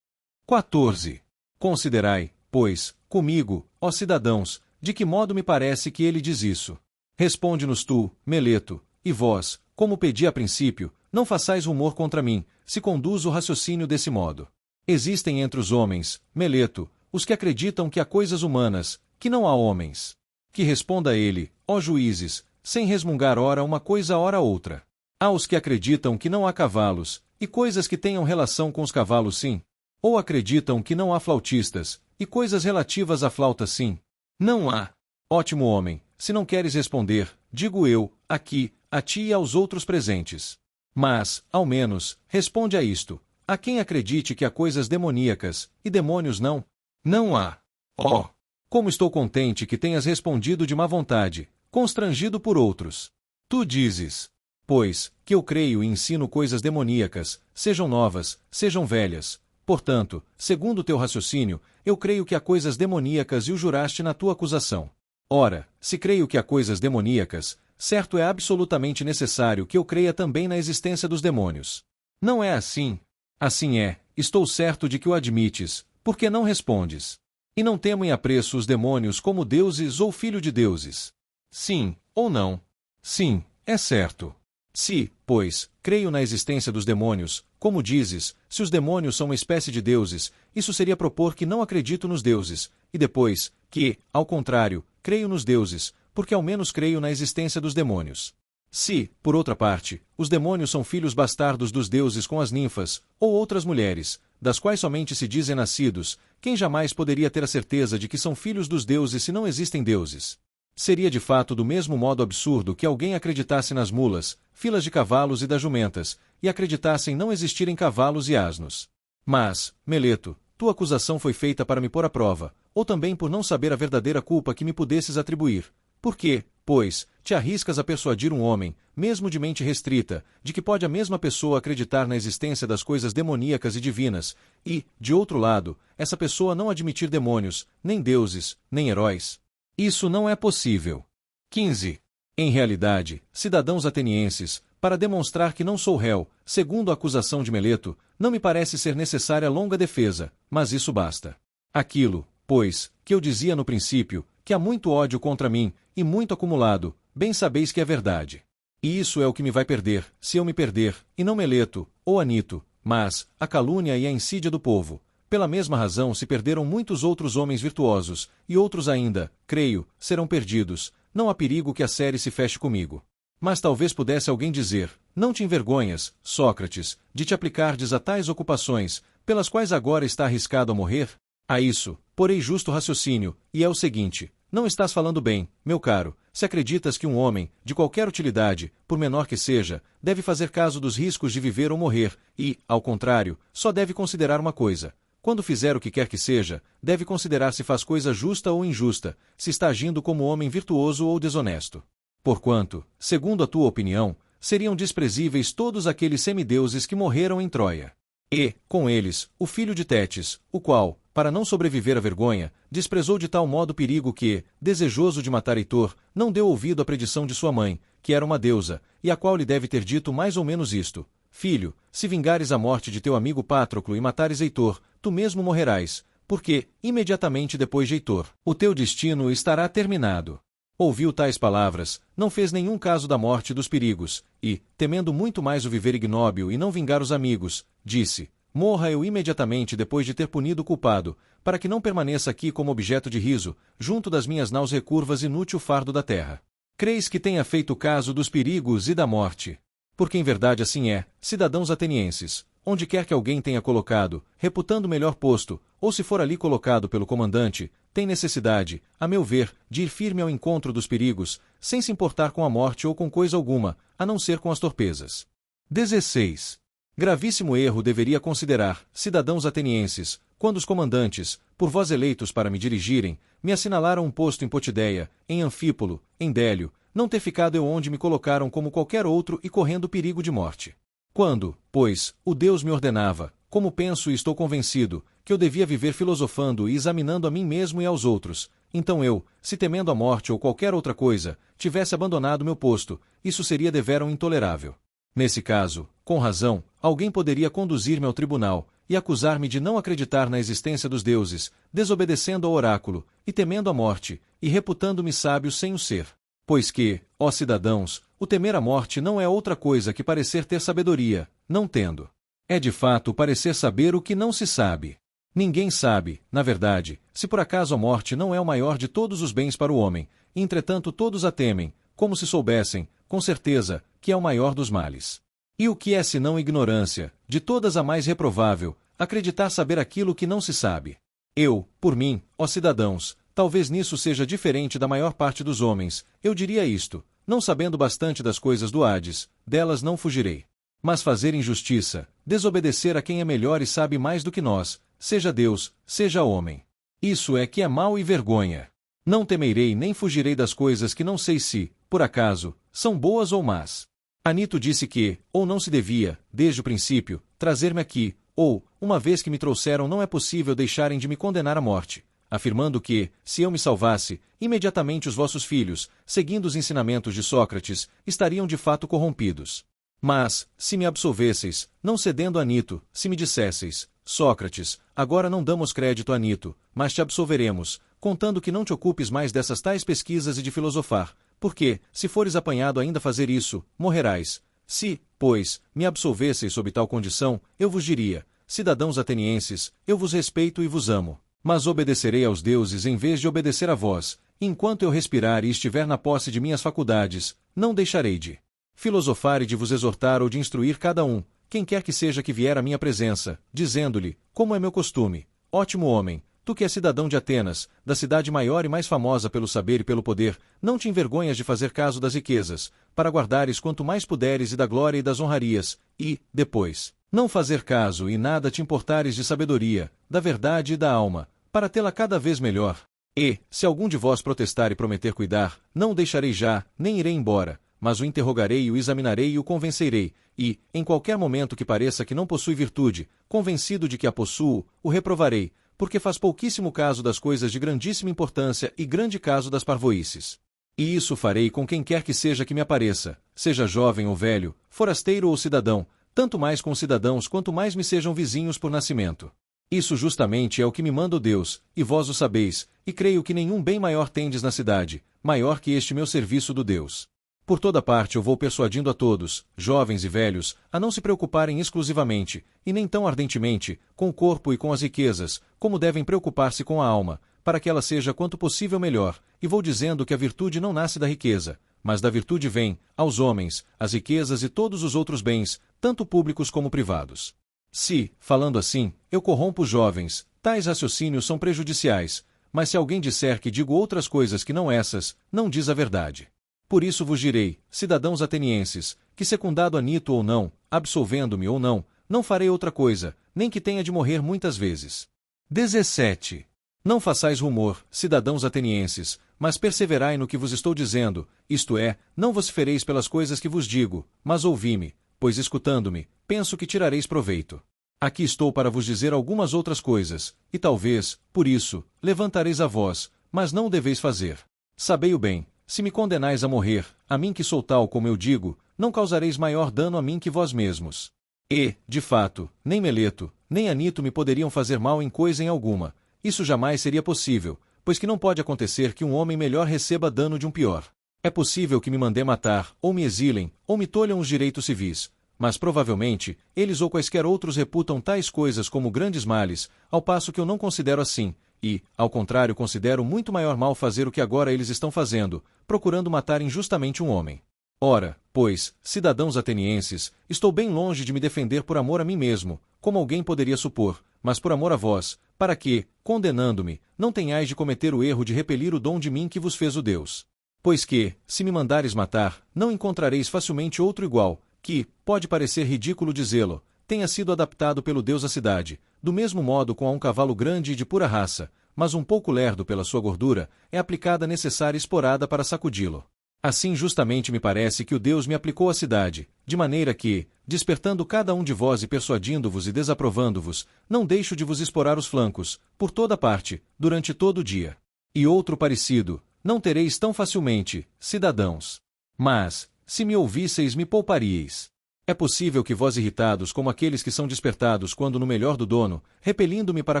14. Considerai, pois, comigo, ó cidadãos, de que modo me parece que ele diz isso. Responde-nos tu, Meleto, e vós, como pedi a princípio, não façais rumor contra mim, se conduzo o raciocínio desse modo. Existem entre os homens, Meleto, os que acreditam que há coisas humanas, que não há homens. Que responda ele, ó juízes, sem resmungar ora uma coisa ora outra. Há os que acreditam que não há cavalos, e coisas que tenham relação com os cavalos sim. Ou acreditam que não há flautistas, e coisas relativas à flauta sim. Não há. Ótimo homem, se não queres responder, digo eu, aqui, a ti e aos outros presentes. Mas, ao menos, responde a isto. Há quem acredite que há coisas demoníacas, e demônios não? Não há. Oh! Como estou contente que tenhas respondido de má vontade, constrangido por outros. Tu dizes, pois, que eu creio e ensino coisas demoníacas, sejam novas, sejam velhas. Portanto, segundo teu raciocínio, eu creio que há coisas demoníacas e o juraste na tua acusação. Ora, se creio que há coisas demoníacas, certo é absolutamente necessário que eu creia também na existência dos demônios. Não é assim? Assim é, estou certo de que o admites, porque não respondes. E não temo em apreço os demônios como deuses ou filho de deuses. Sim, ou não? Sim, é certo. Se, pois, creio na existência dos demônios, como dizes, se os demônios são uma espécie de deuses, isso seria propor que não acredito nos deuses, e depois, que, ao contrário, creio nos deuses, porque ao menos creio na existência dos demônios. Se, por outra parte, os demônios são filhos bastardos dos deuses com as ninfas, ou outras mulheres, das quais somente se dizem nascidos, quem jamais poderia ter a certeza de que são filhos dos deuses se não existem deuses? Seria de fato do mesmo modo absurdo que alguém acreditasse nas mulas, filas de cavalos e das jumentas, e acreditasse em não existirem cavalos e asnos. Mas, Meleto, tua acusação foi feita para me pôr à prova, ou também por não saber a verdadeira culpa que me pudesses atribuir. Por quê, pois, te arriscas a persuadir um homem, mesmo de mente restrita, de que pode a mesma pessoa acreditar na existência das coisas demoníacas e divinas, e, de outro lado, essa pessoa não admitir demônios, nem deuses, nem heróis? Isso não é possível. 15. Em realidade, cidadãos atenienses, para demonstrar que não sou réu, segundo a acusação de Meleto, não me parece ser necessária longa defesa, mas isso basta. Aquilo, pois, que eu dizia no princípio, que há muito ódio contra mim, e muito acumulado, bem sabeis que é verdade. E isso é o que me vai perder, se eu me perder, e não Meleto, ou Anito, mas a calúnia e a insídia do povo. Pela mesma razão se perderam muitos outros homens virtuosos, e outros ainda, creio, serão perdidos. Não há perigo que a série se feche comigo. Mas talvez pudesse alguém dizer, não te envergonhas, Sócrates, de te aplicardes a tais ocupações, pelas quais agora está arriscado a morrer? A isso, porei justo raciocínio, e é o seguinte, não estás falando bem, meu caro, se acreditas que um homem, de qualquer utilidade, por menor que seja, deve fazer caso dos riscos de viver ou morrer, e, ao contrário, só deve considerar uma coisa. Quando fizer o que quer que seja, deve considerar se faz coisa justa ou injusta, se está agindo como homem virtuoso ou desonesto. Porquanto, segundo a tua opinião, seriam desprezíveis todos aqueles semideuses que morreram em Troia. E, com eles, o filho de Tétis, o qual, para não sobreviver à vergonha, desprezou de tal modo o perigo que, desejoso de matar Heitor, não deu ouvido à predição de sua mãe, que era uma deusa, e a qual lhe deve ter dito mais ou menos isto: Filho, se vingares a morte de teu amigo Patroclo e matares Heitor, tu mesmo morrerás, porque, imediatamente depois de Heitor, o teu destino estará terminado. Ouviu tais palavras, não fez nenhum caso da morte e dos perigos, e, temendo muito mais o viver ignóbil e não vingar os amigos, disse: Morra eu imediatamente depois de ter punido o culpado, para que não permaneça aqui como objeto de riso, junto das minhas naus recurvas inútil fardo da terra. Creis que tenha feito caso dos perigos e da morte? Porque em verdade assim é, cidadãos atenienses, onde quer que alguém tenha colocado, reputando melhor posto, ou se for ali colocado pelo comandante, tem necessidade, a meu ver, de ir firme ao encontro dos perigos, sem se importar com a morte ou com coisa alguma, a não ser com as torpezas. 16. Gravíssimo erro deveria considerar, cidadãos atenienses, quando os comandantes, por vós eleitos para me dirigirem, me assinalaram um posto em Potideia, em Anfípolo, em Délio, não ter ficado eu onde me colocaram como qualquer outro e correndo perigo de morte. Quando, pois, o Deus me ordenava, como penso e estou convencido, que eu devia viver filosofando e examinando a mim mesmo e aos outros, então eu, se temendo a morte ou qualquer outra coisa, tivesse abandonado meu posto, isso seria deveras intolerável. Nesse caso, com razão, alguém poderia conduzir-me ao tribunal e acusar-me de não acreditar na existência dos deuses, desobedecendo ao oráculo, e temendo a morte, e reputando-me sábio sem o ser. Pois que, ó cidadãos, o temer a morte não é outra coisa que parecer ter sabedoria, não tendo. É de fato parecer saber o que não se sabe. Ninguém sabe, na verdade, se por acaso a morte não é o maior de todos os bens para o homem, e entretanto todos a temem, como se soubessem, com certeza, que é o maior dos males. E o que é senão ignorância, de todas a mais reprovável, acreditar saber aquilo que não se sabe? Eu, por mim, ó cidadãos, talvez nisso seja diferente da maior parte dos homens, eu diria isto: não sabendo bastante das coisas do Hades, delas não fugirei. Mas fazer injustiça, desobedecer a quem é melhor e sabe mais do que nós, seja Deus, seja homem. Isso é que é mal e vergonha. Não temerei nem fugirei das coisas que não sei se, por acaso, são boas ou más. Anito disse que, ou não se devia, desde o princípio, trazer-me aqui, ou, uma vez que me trouxeram não é possível deixarem de me condenar à morte, afirmando que, se eu me salvasse, imediatamente os vossos filhos, seguindo os ensinamentos de Sócrates, estariam de fato corrompidos. Mas, se me absolvesseis, não cedendo a Anito, se me dissesseis, Sócrates, agora não damos crédito a Anito, mas te absolveremos, contando que não te ocupes mais dessas tais pesquisas e de filosofar, porque, se fores apanhado ainda a fazer isso, morrerás. Se, pois, me absolvesseis sob tal condição, eu vos diria, cidadãos atenienses, eu vos respeito e vos amo, mas obedecerei aos deuses em vez de obedecer a vós, enquanto eu respirar e estiver na posse de minhas faculdades, não deixarei de filosofar e de vos exortar ou de instruir cada um, quem quer que seja que vier à minha presença, dizendo-lhe, como é meu costume, ótimo homem, tu que és cidadão de Atenas, da cidade maior e mais famosa pelo saber e pelo poder, não te envergonhas de fazer caso das riquezas, para guardares quanto mais puderes e da glória e das honrarias, e, depois, não fazer caso e nada te importares de sabedoria, da verdade e da alma, para tê-la cada vez melhor. E, se algum de vós protestar e prometer cuidar, não o deixarei já, nem irei embora, mas o interrogarei e o examinarei e o convencerei, e, em qualquer momento que pareça que não possui virtude, convencido de que a possuo, o reprovarei, porque faz pouquíssimo caso das coisas de grandíssima importância e grande caso das parvoíces. E isso farei com quem quer que seja que me apareça, seja jovem ou velho, forasteiro ou cidadão, tanto mais com cidadãos quanto mais me sejam vizinhos por nascimento. Isso justamente é o que me manda o Deus, e vós o sabeis, e creio que nenhum bem maior tendes na cidade, maior que este meu serviço do Deus. Por toda parte eu vou persuadindo a todos, jovens e velhos, a não se preocuparem exclusivamente, e nem tão ardentemente, com o corpo e com as riquezas, como devem preocupar-se com a alma, para que ela seja quanto possível melhor, e vou dizendo que a virtude não nasce da riqueza, mas da virtude vem, aos homens, as riquezas e todos os outros bens, tanto públicos como privados. Se, falando assim, eu corrompo os jovens, tais raciocínios são prejudiciais, mas se alguém disser que digo outras coisas que não essas, não diz a verdade. Por isso vos direi, cidadãos atenienses, que secundado Anito ou não, absolvendo-me ou não, não farei outra coisa, nem que tenha de morrer muitas vezes. 17. Não façais rumor, cidadãos atenienses, mas perseverai no que vos estou dizendo, isto é, não vocifereis pelas coisas que vos digo, mas ouvi-me, pois escutando-me, penso que tirareis proveito. Aqui estou para vos dizer algumas outras coisas, e talvez, por isso, levantareis a voz, mas não o deveis fazer. Sabei-o bem. Se me condenais a morrer, a mim que sou tal como eu digo, não causareis maior dano a mim que vós mesmos. E, de fato, nem Meleto, nem Anito me poderiam fazer mal em coisa em alguma. Isso jamais seria possível, pois que não pode acontecer que um homem melhor receba dano de um pior. É possível que me mandem matar, ou me exilem, ou me tolham os direitos civis, mas provavelmente, eles ou quaisquer outros reputam tais coisas como grandes males, ao passo que eu não considero assim, e, ao contrário, considero muito maior mal fazer o que agora eles estão fazendo, procurando matar injustamente um homem. Ora, pois, cidadãos atenienses, estou bem longe de me defender por amor a mim mesmo, como alguém poderia supor, mas por amor a vós, para que, condenando-me, não tenhais de cometer o erro de repelir o dom de mim que vos fez o Deus. Pois que, se me mandares matar, não encontrareis facilmente outro igual, que, pode parecer ridículo dizê-lo, tenha sido adaptado pelo Deus à cidade, do mesmo modo com a um cavalo grande e de pura raça, mas um pouco lerdo pela sua gordura, é aplicada a necessária esporada para sacudi-lo. Assim justamente me parece que o Deus me aplicou à cidade, de maneira que, despertando cada um de vós e persuadindo-vos e desaprovando-vos, não deixo de vos esporar os flancos, por toda parte, durante todo o dia. E outro parecido, não tereis tão facilmente, cidadãos. Mas, se me ouvisseis me pouparíeis. É possível que vós irritados como aqueles que são despertados quando no melhor do dono, repelindo-me para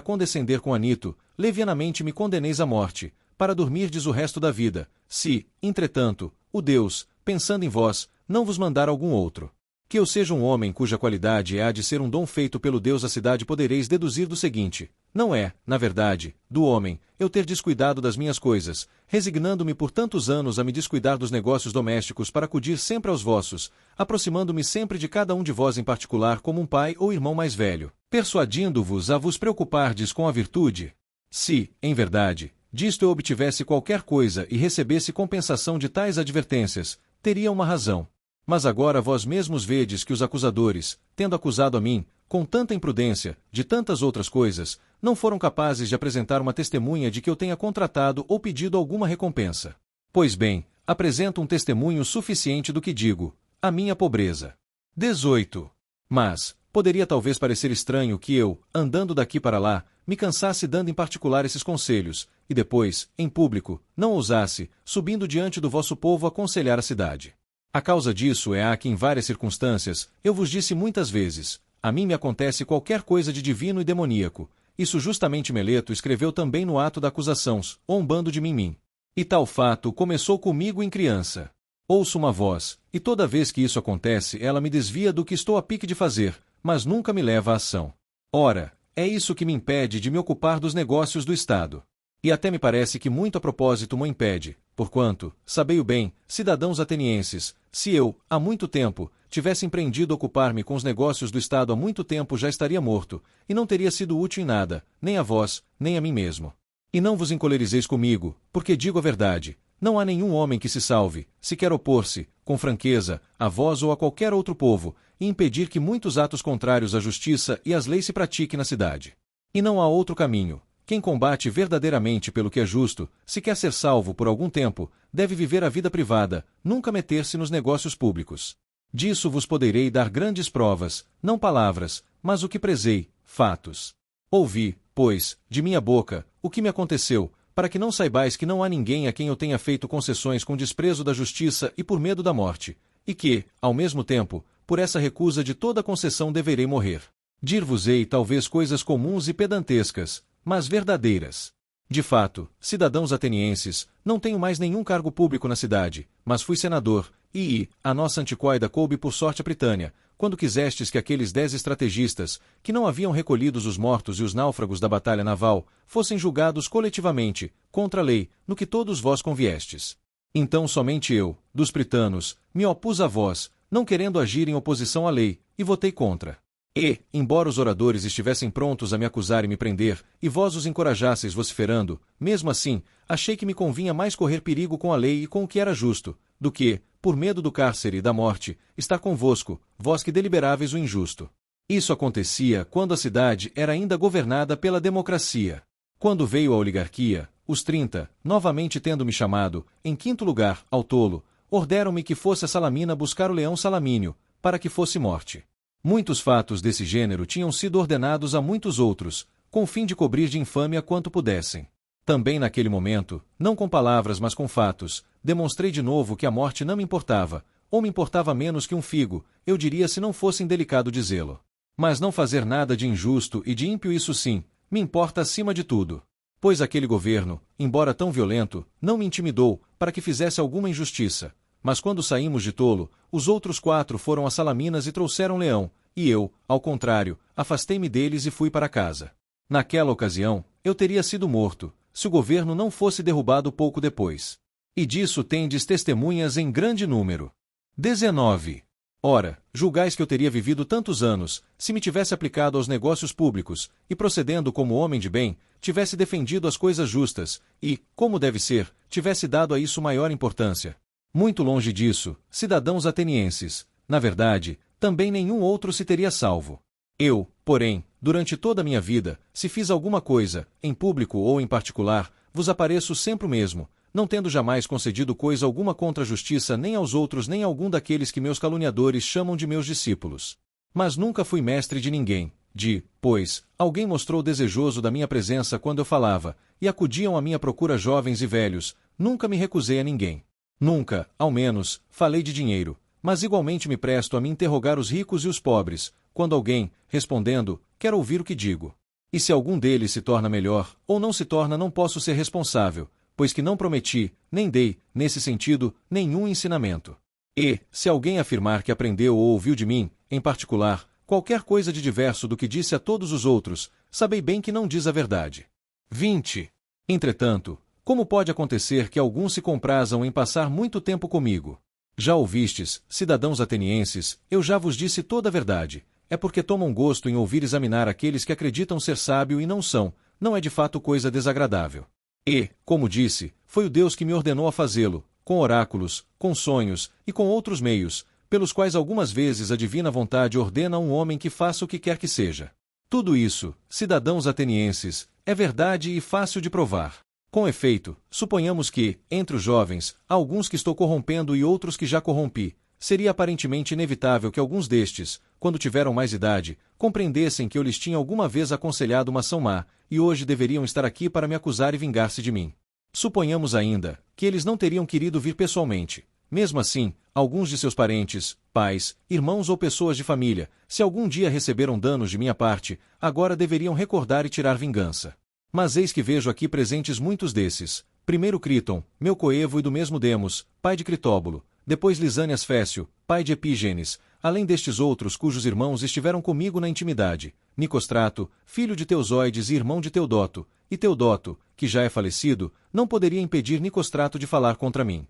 condescender com Anito, levianamente me condeneis à morte, para dormirdes o resto da vida, se, entretanto, o Deus, pensando em vós, não vos mandar algum outro. Que eu seja um homem cuja qualidade há de ser um dom feito pelo Deus à cidade podereis deduzir do seguinte, não é, na verdade, do homem, eu ter descuidado das minhas coisas, resignando-me por tantos anos a me descuidar dos negócios domésticos para acudir sempre aos vossos, aproximando-me sempre de cada um de vós em particular como um pai ou irmão mais velho, persuadindo-vos a vos preocupardes com a virtude. Se, em verdade, disto eu obtivesse qualquer coisa e recebesse compensação de tais advertências, teria uma razão. Mas agora vós mesmos vedes que os acusadores, tendo acusado a mim, com tanta imprudência, de tantas outras coisas, não foram capazes de apresentar uma testemunha de que eu tenha contratado ou pedido alguma recompensa. Pois bem, apresento um testemunho suficiente do que digo, a minha pobreza. 18. Mas, poderia talvez parecer estranho que eu, andando daqui para lá, me cansasse dando em particular esses conselhos, e depois, em público, não ousasse, subindo diante do vosso povo aconselhar a cidade. A causa disso é a que em várias circunstâncias, eu vos disse muitas vezes, a mim me acontece qualquer coisa de divino e demoníaco. Isso justamente Meleto escreveu também no ato da acusação, zombando de mim. E tal fato começou comigo em criança. Ouço uma voz, e toda vez que isso acontece ela me desvia do que estou a pique de fazer, mas nunca me leva à ação. Ora, é isso que me impede de me ocupar dos negócios do Estado. E até me parece que muito a propósito me impede, porquanto, sabei-o bem, cidadãos atenienses, se eu, há muito tempo, tivesse empreendido ocupar-me com os negócios do Estado há muito tempo já estaria morto, e não teria sido útil em nada, nem a vós, nem a mim mesmo. E não vos encolerizeis comigo, porque digo a verdade, não há nenhum homem que se salve, se quer opor-se, com franqueza, a vós ou a qualquer outro povo, e impedir que muitos atos contrários à justiça e às leis se pratiquem na cidade. E não há outro caminho. Quem combate verdadeiramente pelo que é justo, se quer ser salvo por algum tempo, deve viver a vida privada, nunca meter-se nos negócios públicos. Disso vos poderei dar grandes provas, não palavras, mas o que prezei, fatos. Ouvi, pois, de minha boca, o que me aconteceu, para que não saibais que não há ninguém a quem eu tenha feito concessões com desprezo da justiça e por medo da morte, e que, ao mesmo tempo, por essa recusa de toda concessão deverei morrer. Dir-vos-ei talvez coisas comuns e pedantescas, mas verdadeiras. De fato, cidadãos atenienses, não tenho mais nenhum cargo público na cidade, mas fui senador, e a nossa antiquoida coube por sorte a Pritânia, quando quisestes que aqueles 10 estrategistas, que não haviam recolhidos os mortos e os náufragos da batalha naval, fossem julgados coletivamente, contra a lei, no que todos vós conviestes. Então somente eu, dos pritanos, me opus a vós, não querendo agir em oposição à lei, e votei contra. E, embora os oradores estivessem prontos a me acusar e me prender, e vós os encorajasseis vociferando, mesmo assim, achei que me convinha mais correr perigo com a lei e com o que era justo, do que, por medo do cárcere e da morte, estar convosco, vós que deliberáveis o injusto. Isso acontecia quando a cidade era ainda governada pela democracia. Quando veio a oligarquia, os 30, novamente tendo me chamado, em quinto lugar, ao tolo, orderam-me que fosse a Salamina buscar o leão Salamínio, para que fosse morte. Muitos fatos desse gênero tinham sido ordenados a muitos outros, com o fim de cobrir de infâmia quanto pudessem. Também naquele momento, não com palavras mas com fatos, demonstrei de novo que a morte não me importava, ou me importava menos que um figo, eu diria se não fosse indelicado dizê-lo. Mas não fazer nada de injusto e de ímpio isso sim, me importa acima de tudo. Pois aquele governo, embora tão violento, não me intimidou, para que fizesse alguma injustiça. Mas quando saímos de Tolo, os outros 4 foram a Salaminas e trouxeram leão, e eu, ao contrário, afastei-me deles e fui para casa. Naquela ocasião, eu teria sido morto, se o governo não fosse derrubado pouco depois. E disso tendes testemunhas em grande número. 19. Ora, julgais que eu teria vivido tantos anos, se me tivesse aplicado aos negócios públicos, e procedendo como homem de bem, tivesse defendido as coisas justas, e, como deve ser, tivesse dado a isso maior importância. Muito longe disso, cidadãos atenienses, na verdade, também nenhum outro se teria salvo. Eu, porém, durante toda a minha vida, se fiz alguma coisa, em público ou em particular, vos apareço sempre o mesmo, não tendo jamais concedido coisa alguma contra a justiça nem aos outros nem a algum daqueles que meus caluniadores chamam de meus discípulos. Mas nunca fui mestre de ninguém, pois, alguém mostrou desejoso da minha presença quando eu falava, e acudiam à minha procura jovens e velhos, nunca me recusei a ninguém. Nunca, ao menos, falei de dinheiro, mas igualmente me presto a me interrogar os ricos e os pobres, quando alguém, respondendo, quer ouvir o que digo. E se algum deles se torna melhor, ou não se torna, não posso ser responsável, pois que não prometi, nem dei, nesse sentido, nenhum ensinamento. E, se alguém afirmar que aprendeu ou ouviu de mim, em particular, qualquer coisa de diverso do que disse a todos os outros, sabei bem que não diz a verdade. 20. Entretanto, como pode acontecer que alguns se comprazam em passar muito tempo comigo? Já ouvistes, cidadãos atenienses, eu já vos disse toda a verdade. É porque tomam gosto em ouvir examinar aqueles que acreditam ser sábio e não são, não é de fato coisa desagradável. E, como disse, foi o Deus que me ordenou a fazê-lo, com oráculos, com sonhos e com outros meios, pelos quais algumas vezes a divina vontade ordena a um homem que faça o que quer que seja. Tudo isso, cidadãos atenienses, é verdade e fácil de provar. Com efeito, suponhamos que, entre os jovens, há alguns que estou corrompendo e outros que já corrompi. Seria aparentemente inevitável que alguns destes, quando tiveram mais idade, compreendessem que eu lhes tinha alguma vez aconselhado uma ação má, e hoje deveriam estar aqui para me acusar e vingar-se de mim. Suponhamos ainda que eles não teriam querido vir pessoalmente. Mesmo assim, alguns de seus parentes, pais, irmãos ou pessoas de família, se algum dia receberam danos de minha parte, agora deveriam recordar e tirar vingança. Mas eis que vejo aqui presentes muitos desses. Primeiro Criton, meu coevo e do mesmo Demos, pai de Critóbulo. Depois Lisânias Fécio, pai de Epígenes, além destes outros cujos irmãos estiveram comigo na intimidade, Nicostrato, filho de Teosóides e irmão de Teodoto, e Teodoto, que já é falecido, não poderia impedir Nicostrato de falar contra mim.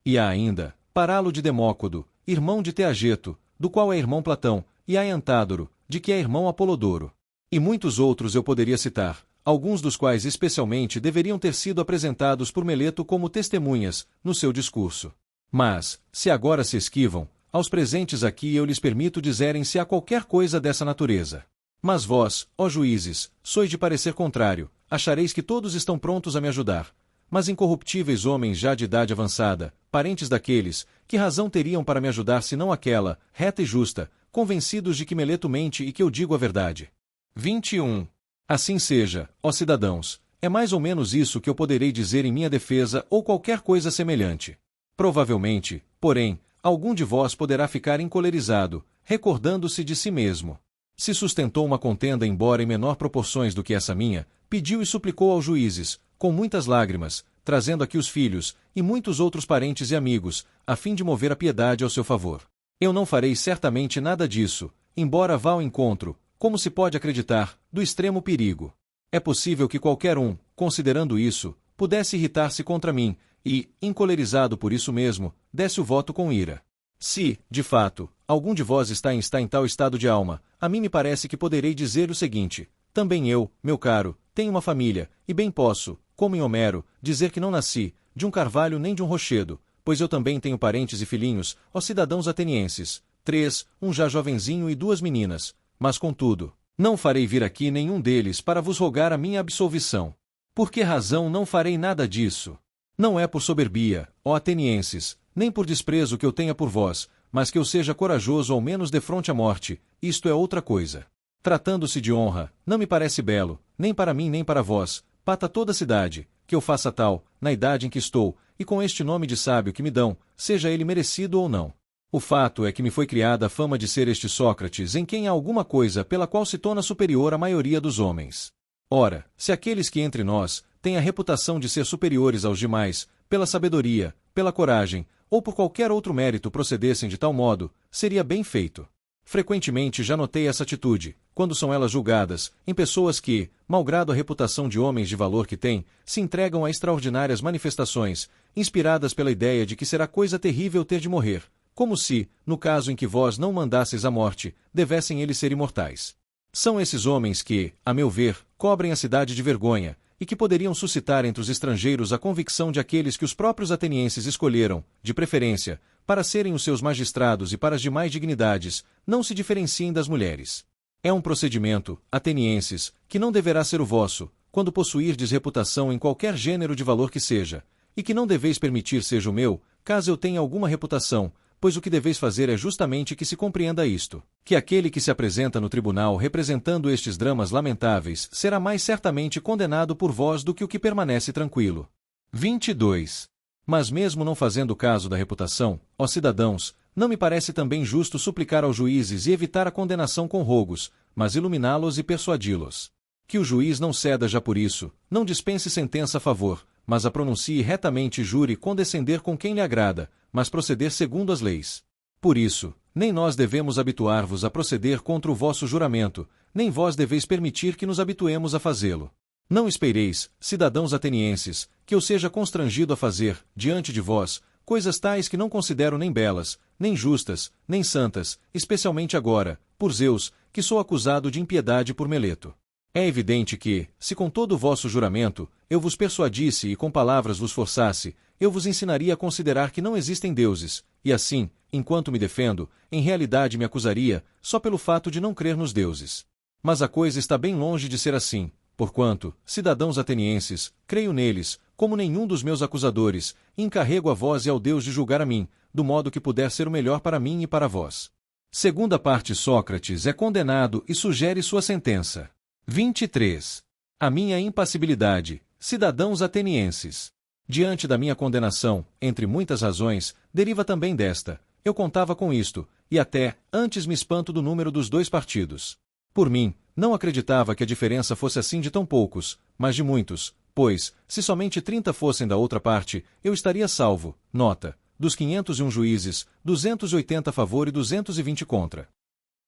E há ainda, Parálo de Demócodo, irmão de Teageto, do qual é irmão Platão, e há Antádoro, de que é irmão Apolodoro. E muitos outros eu poderia citar, alguns dos quais especialmente deveriam ter sido apresentados por Meleto como testemunhas, no seu discurso. Mas, se agora se esquivam, aos presentes aqui eu lhes permito dizerem se há qualquer coisa dessa natureza. Mas vós, ó juízes, sois de parecer contrário, achareis que todos estão prontos a me ajudar. Mas incorruptíveis homens já de idade avançada, parentes daqueles, que razão teriam para me ajudar senão aquela, reta e justa, convencidos de que Meleto mente e que eu digo a verdade. 21. Assim seja, ó cidadãos, é mais ou menos isso que eu poderei dizer em minha defesa ou qualquer coisa semelhante. Provavelmente, porém, algum de vós poderá ficar encolerizado, recordando-se de si mesmo. Se sustentou uma contenda embora em menor proporções do que essa minha, pediu e suplicou aos juízes, com muitas lágrimas, trazendo aqui os filhos, e muitos outros parentes e amigos, a fim de mover a piedade ao seu favor. Eu não farei certamente nada disso, embora vá ao encontro, como se pode acreditar, do extremo perigo. É possível que qualquer um, considerando isso, pudesse irritar-se contra mim, e, encolerizado por isso mesmo, desse o voto com ira. Se, de fato, algum de vós está em tal estado de alma, a mim me parece que poderei dizer o seguinte: também eu, meu caro, tenho uma família, e bem posso, como em Homero, dizer que não nasci, de um carvalho nem de um rochedo, pois eu também tenho parentes e filhinhos, ó cidadãos atenienses, 3, um já jovenzinho e 2 meninas, mas contudo, não farei vir aqui nenhum deles para vos rogar a minha absolvição. Por que razão não farei nada disso? Não é por soberbia, ó atenienses, nem por desprezo que eu tenha por vós, mas que eu seja corajoso ao menos defronte à morte, isto é outra coisa. Tratando-se de honra, não me parece belo, nem para mim nem para vós, pata toda a cidade, que eu faça tal, na idade em que estou, e com este nome de sábio que me dão, seja ele merecido ou não. O fato é que me foi criada a fama de ser este Sócrates em quem há alguma coisa pela qual se torna superior à maioria dos homens. Ora, se aqueles que entre nós têm a reputação de ser superiores aos demais, pela sabedoria, pela coragem, ou por qualquer outro mérito procedessem de tal modo, seria bem feito. Frequentemente já notei essa atitude, quando são elas julgadas, em pessoas que, malgrado a reputação de homens de valor que têm, se entregam a extraordinárias manifestações, inspiradas pela ideia de que será coisa terrível ter de morrer, como se, no caso em que vós não mandasseis a morte, devessem eles ser imortais. São esses homens que, a meu ver, cobrem a cidade de vergonha, e que poderiam suscitar entre os estrangeiros a convicção de aqueles que os próprios atenienses escolheram, de preferência, para serem os seus magistrados e para as demais dignidades, não se diferenciem das mulheres. É um procedimento, atenienses, que não deverá ser o vosso, quando possuirdes reputação em qualquer gênero de valor que seja, e que não deveis permitir seja o meu, caso eu tenha alguma reputação, pois o que deveis fazer é justamente que se compreenda isto, que aquele que se apresenta no tribunal representando estes dramas lamentáveis será mais certamente condenado por vós do que o que permanece tranquilo. 22. Mas mesmo não fazendo caso da reputação, ó cidadãos, não me parece também justo suplicar aos juízes e evitar a condenação com rogos, mas iluminá-los e persuadi-los. Que o juiz não ceda já por isso, não dispense sentença a favor, mas a pronuncie retamente e jure condescender com quem lhe agrada, mas proceder segundo as leis. Por isso, nem nós devemos habituar-vos a proceder contra o vosso juramento, nem vós deveis permitir que nos habituemos a fazê-lo. Não espereis, cidadãos atenienses, que eu seja constrangido a fazer, diante de vós, coisas tais que não considero nem belas, nem justas, nem santas, especialmente agora, por Zeus, que sou acusado de impiedade por Meleto. É evidente que, se com todo o vosso juramento, eu vos persuadisse e com palavras vos forçasse, eu vos ensinaria a considerar que não existem deuses, e assim, enquanto me defendo, em realidade me acusaria, só pelo fato de não crer nos deuses. Mas a coisa está bem longe de ser assim, Porquanto, cidadãos atenienses, creio neles, como nenhum dos meus acusadores, e encarrego a vós e ao Deus de julgar a mim, do modo que puder ser o melhor para mim e para vós. Segunda parte. Sócrates é condenado e sugere sua sentença. 23. A minha impassibilidade, cidadãos atenienses. Diante da minha condenação, entre muitas razões, deriva também desta: eu contava com isto, e até, antes me espanto do número dos dois partidos. Por mim, não acreditava que a diferença fosse assim de tão poucos, mas de muitos, pois, se somente 30 fossem da outra parte, eu estaria salvo. Nota: dos 501 juízes, 280 a favor e 220 contra.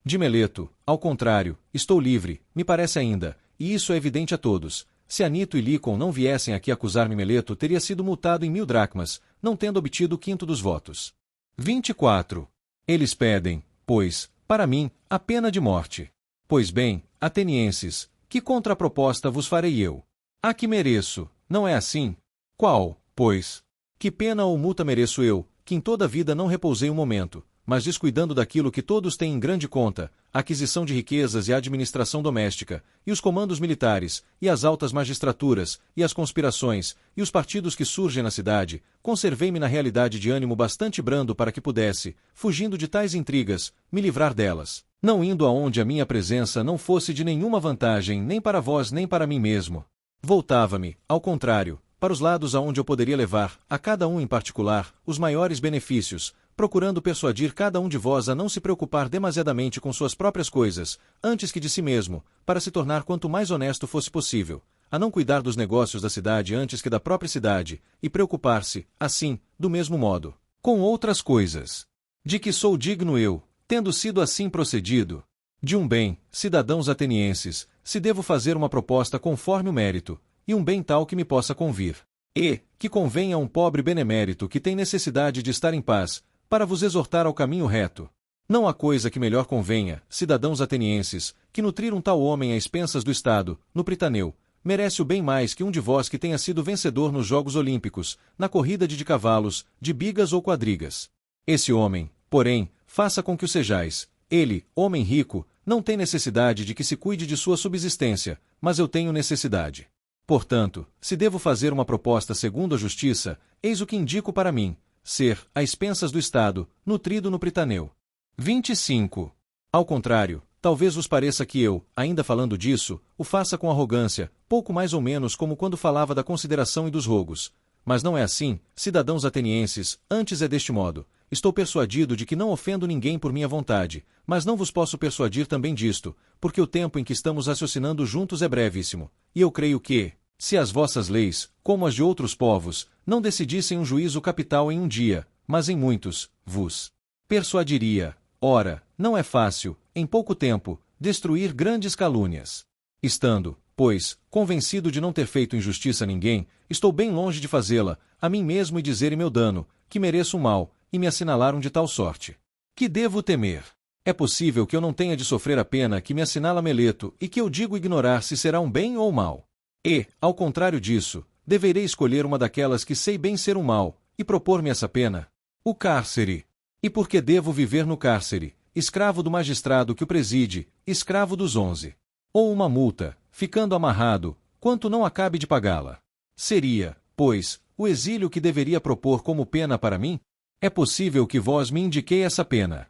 De Meleto, ao contrário, estou livre, me parece ainda, e isso é evidente a todos. Se Anito e Lícon não viessem aqui acusar-me, Meleto teria sido multado em 1000 dracmas, não tendo obtido o quinto dos votos. 24. Eles pedem, pois, para mim, a pena de morte. Pois bem, atenienses, que contraproposta vos farei eu? A que mereço, não é assim? Qual, pois? Que pena ou multa mereço eu, que em toda a vida não repousei um momento, mas descuidando daquilo que todos têm em grande conta, a aquisição de riquezas e a administração doméstica, e os comandos militares, e as altas magistraturas, e as conspirações, e os partidos que surgem na cidade, conservei-me na realidade de ânimo bastante brando para que pudesse, fugindo de tais intrigas, me livrar delas, não indo aonde a minha presença não fosse de nenhuma vantagem nem para vós nem para mim mesmo. Voltava-me, ao contrário, para os lados aonde eu poderia levar, a cada um em particular, os maiores benefícios, procurando persuadir cada um de vós a não se preocupar demasiadamente com suas próprias coisas, antes que de si mesmo, para se tornar quanto mais honesto fosse possível, a não cuidar dos negócios da cidade antes que da própria cidade, e preocupar-se, assim, do mesmo modo, com outras coisas. De que sou digno eu, tendo sido assim procedido? De um bem, cidadãos atenienses, se devo fazer uma proposta conforme o mérito, e um bem tal que me possa convir, e que convenha a um pobre benemérito que tem necessidade de estar em paz, para vos exortar ao caminho reto. Não há coisa que melhor convenha, cidadãos atenienses, que nutrir um tal homem a expensas do Estado, no Pritaneu, merece o bem mais que um de vós que tenha sido vencedor nos Jogos Olímpicos, na corrida de cavalos, de bigas ou quadrigas. Esse homem, porém, faça com que o sejais. Ele, homem rico, não tem necessidade de que se cuide de sua subsistência, mas eu tenho necessidade. Portanto, se devo fazer uma proposta segundo a justiça, eis o que indico para mim: ser, a expensas do Estado, nutrido no Pritaneu. 25. Ao contrário, talvez vos pareça que eu, ainda falando disso, o faça com arrogância, pouco mais ou menos como quando falava da consideração e dos rogos. Mas não é assim, cidadãos atenienses, antes é deste modo. Estou persuadido de que não ofendo ninguém por minha vontade, mas não vos posso persuadir também disto, porque o tempo em que estamos raciocinando juntos é brevíssimo, e eu creio que, se as vossas leis, como as de outros povos, não decidissem um juízo capital em um dia, mas em muitos, vos persuadiria. Ora, não é fácil, em pouco tempo, destruir grandes calúnias. Estando, pois, convencido de não ter feito injustiça a ninguém, estou bem longe de fazê-la, a mim mesmo e dizer em meu dano, que mereço um mal, e me assinalaram de tal sorte. Que devo temer? É possível que eu não tenha de sofrer a pena que me assinala Meleto e que eu digo ignorar se será um bem ou mal. E, ao contrário disso, deverei escolher uma daquelas que sei bem ser um mal, e propor-me essa pena? O cárcere. E por que devo viver no cárcere, escravo do magistrado que o preside, escravo dos 11? Ou uma multa, ficando amarrado, quanto não acabe de pagá-la? Seria, pois, o exílio que deveria propor como pena para mim? É possível que vós me indiquei essa pena.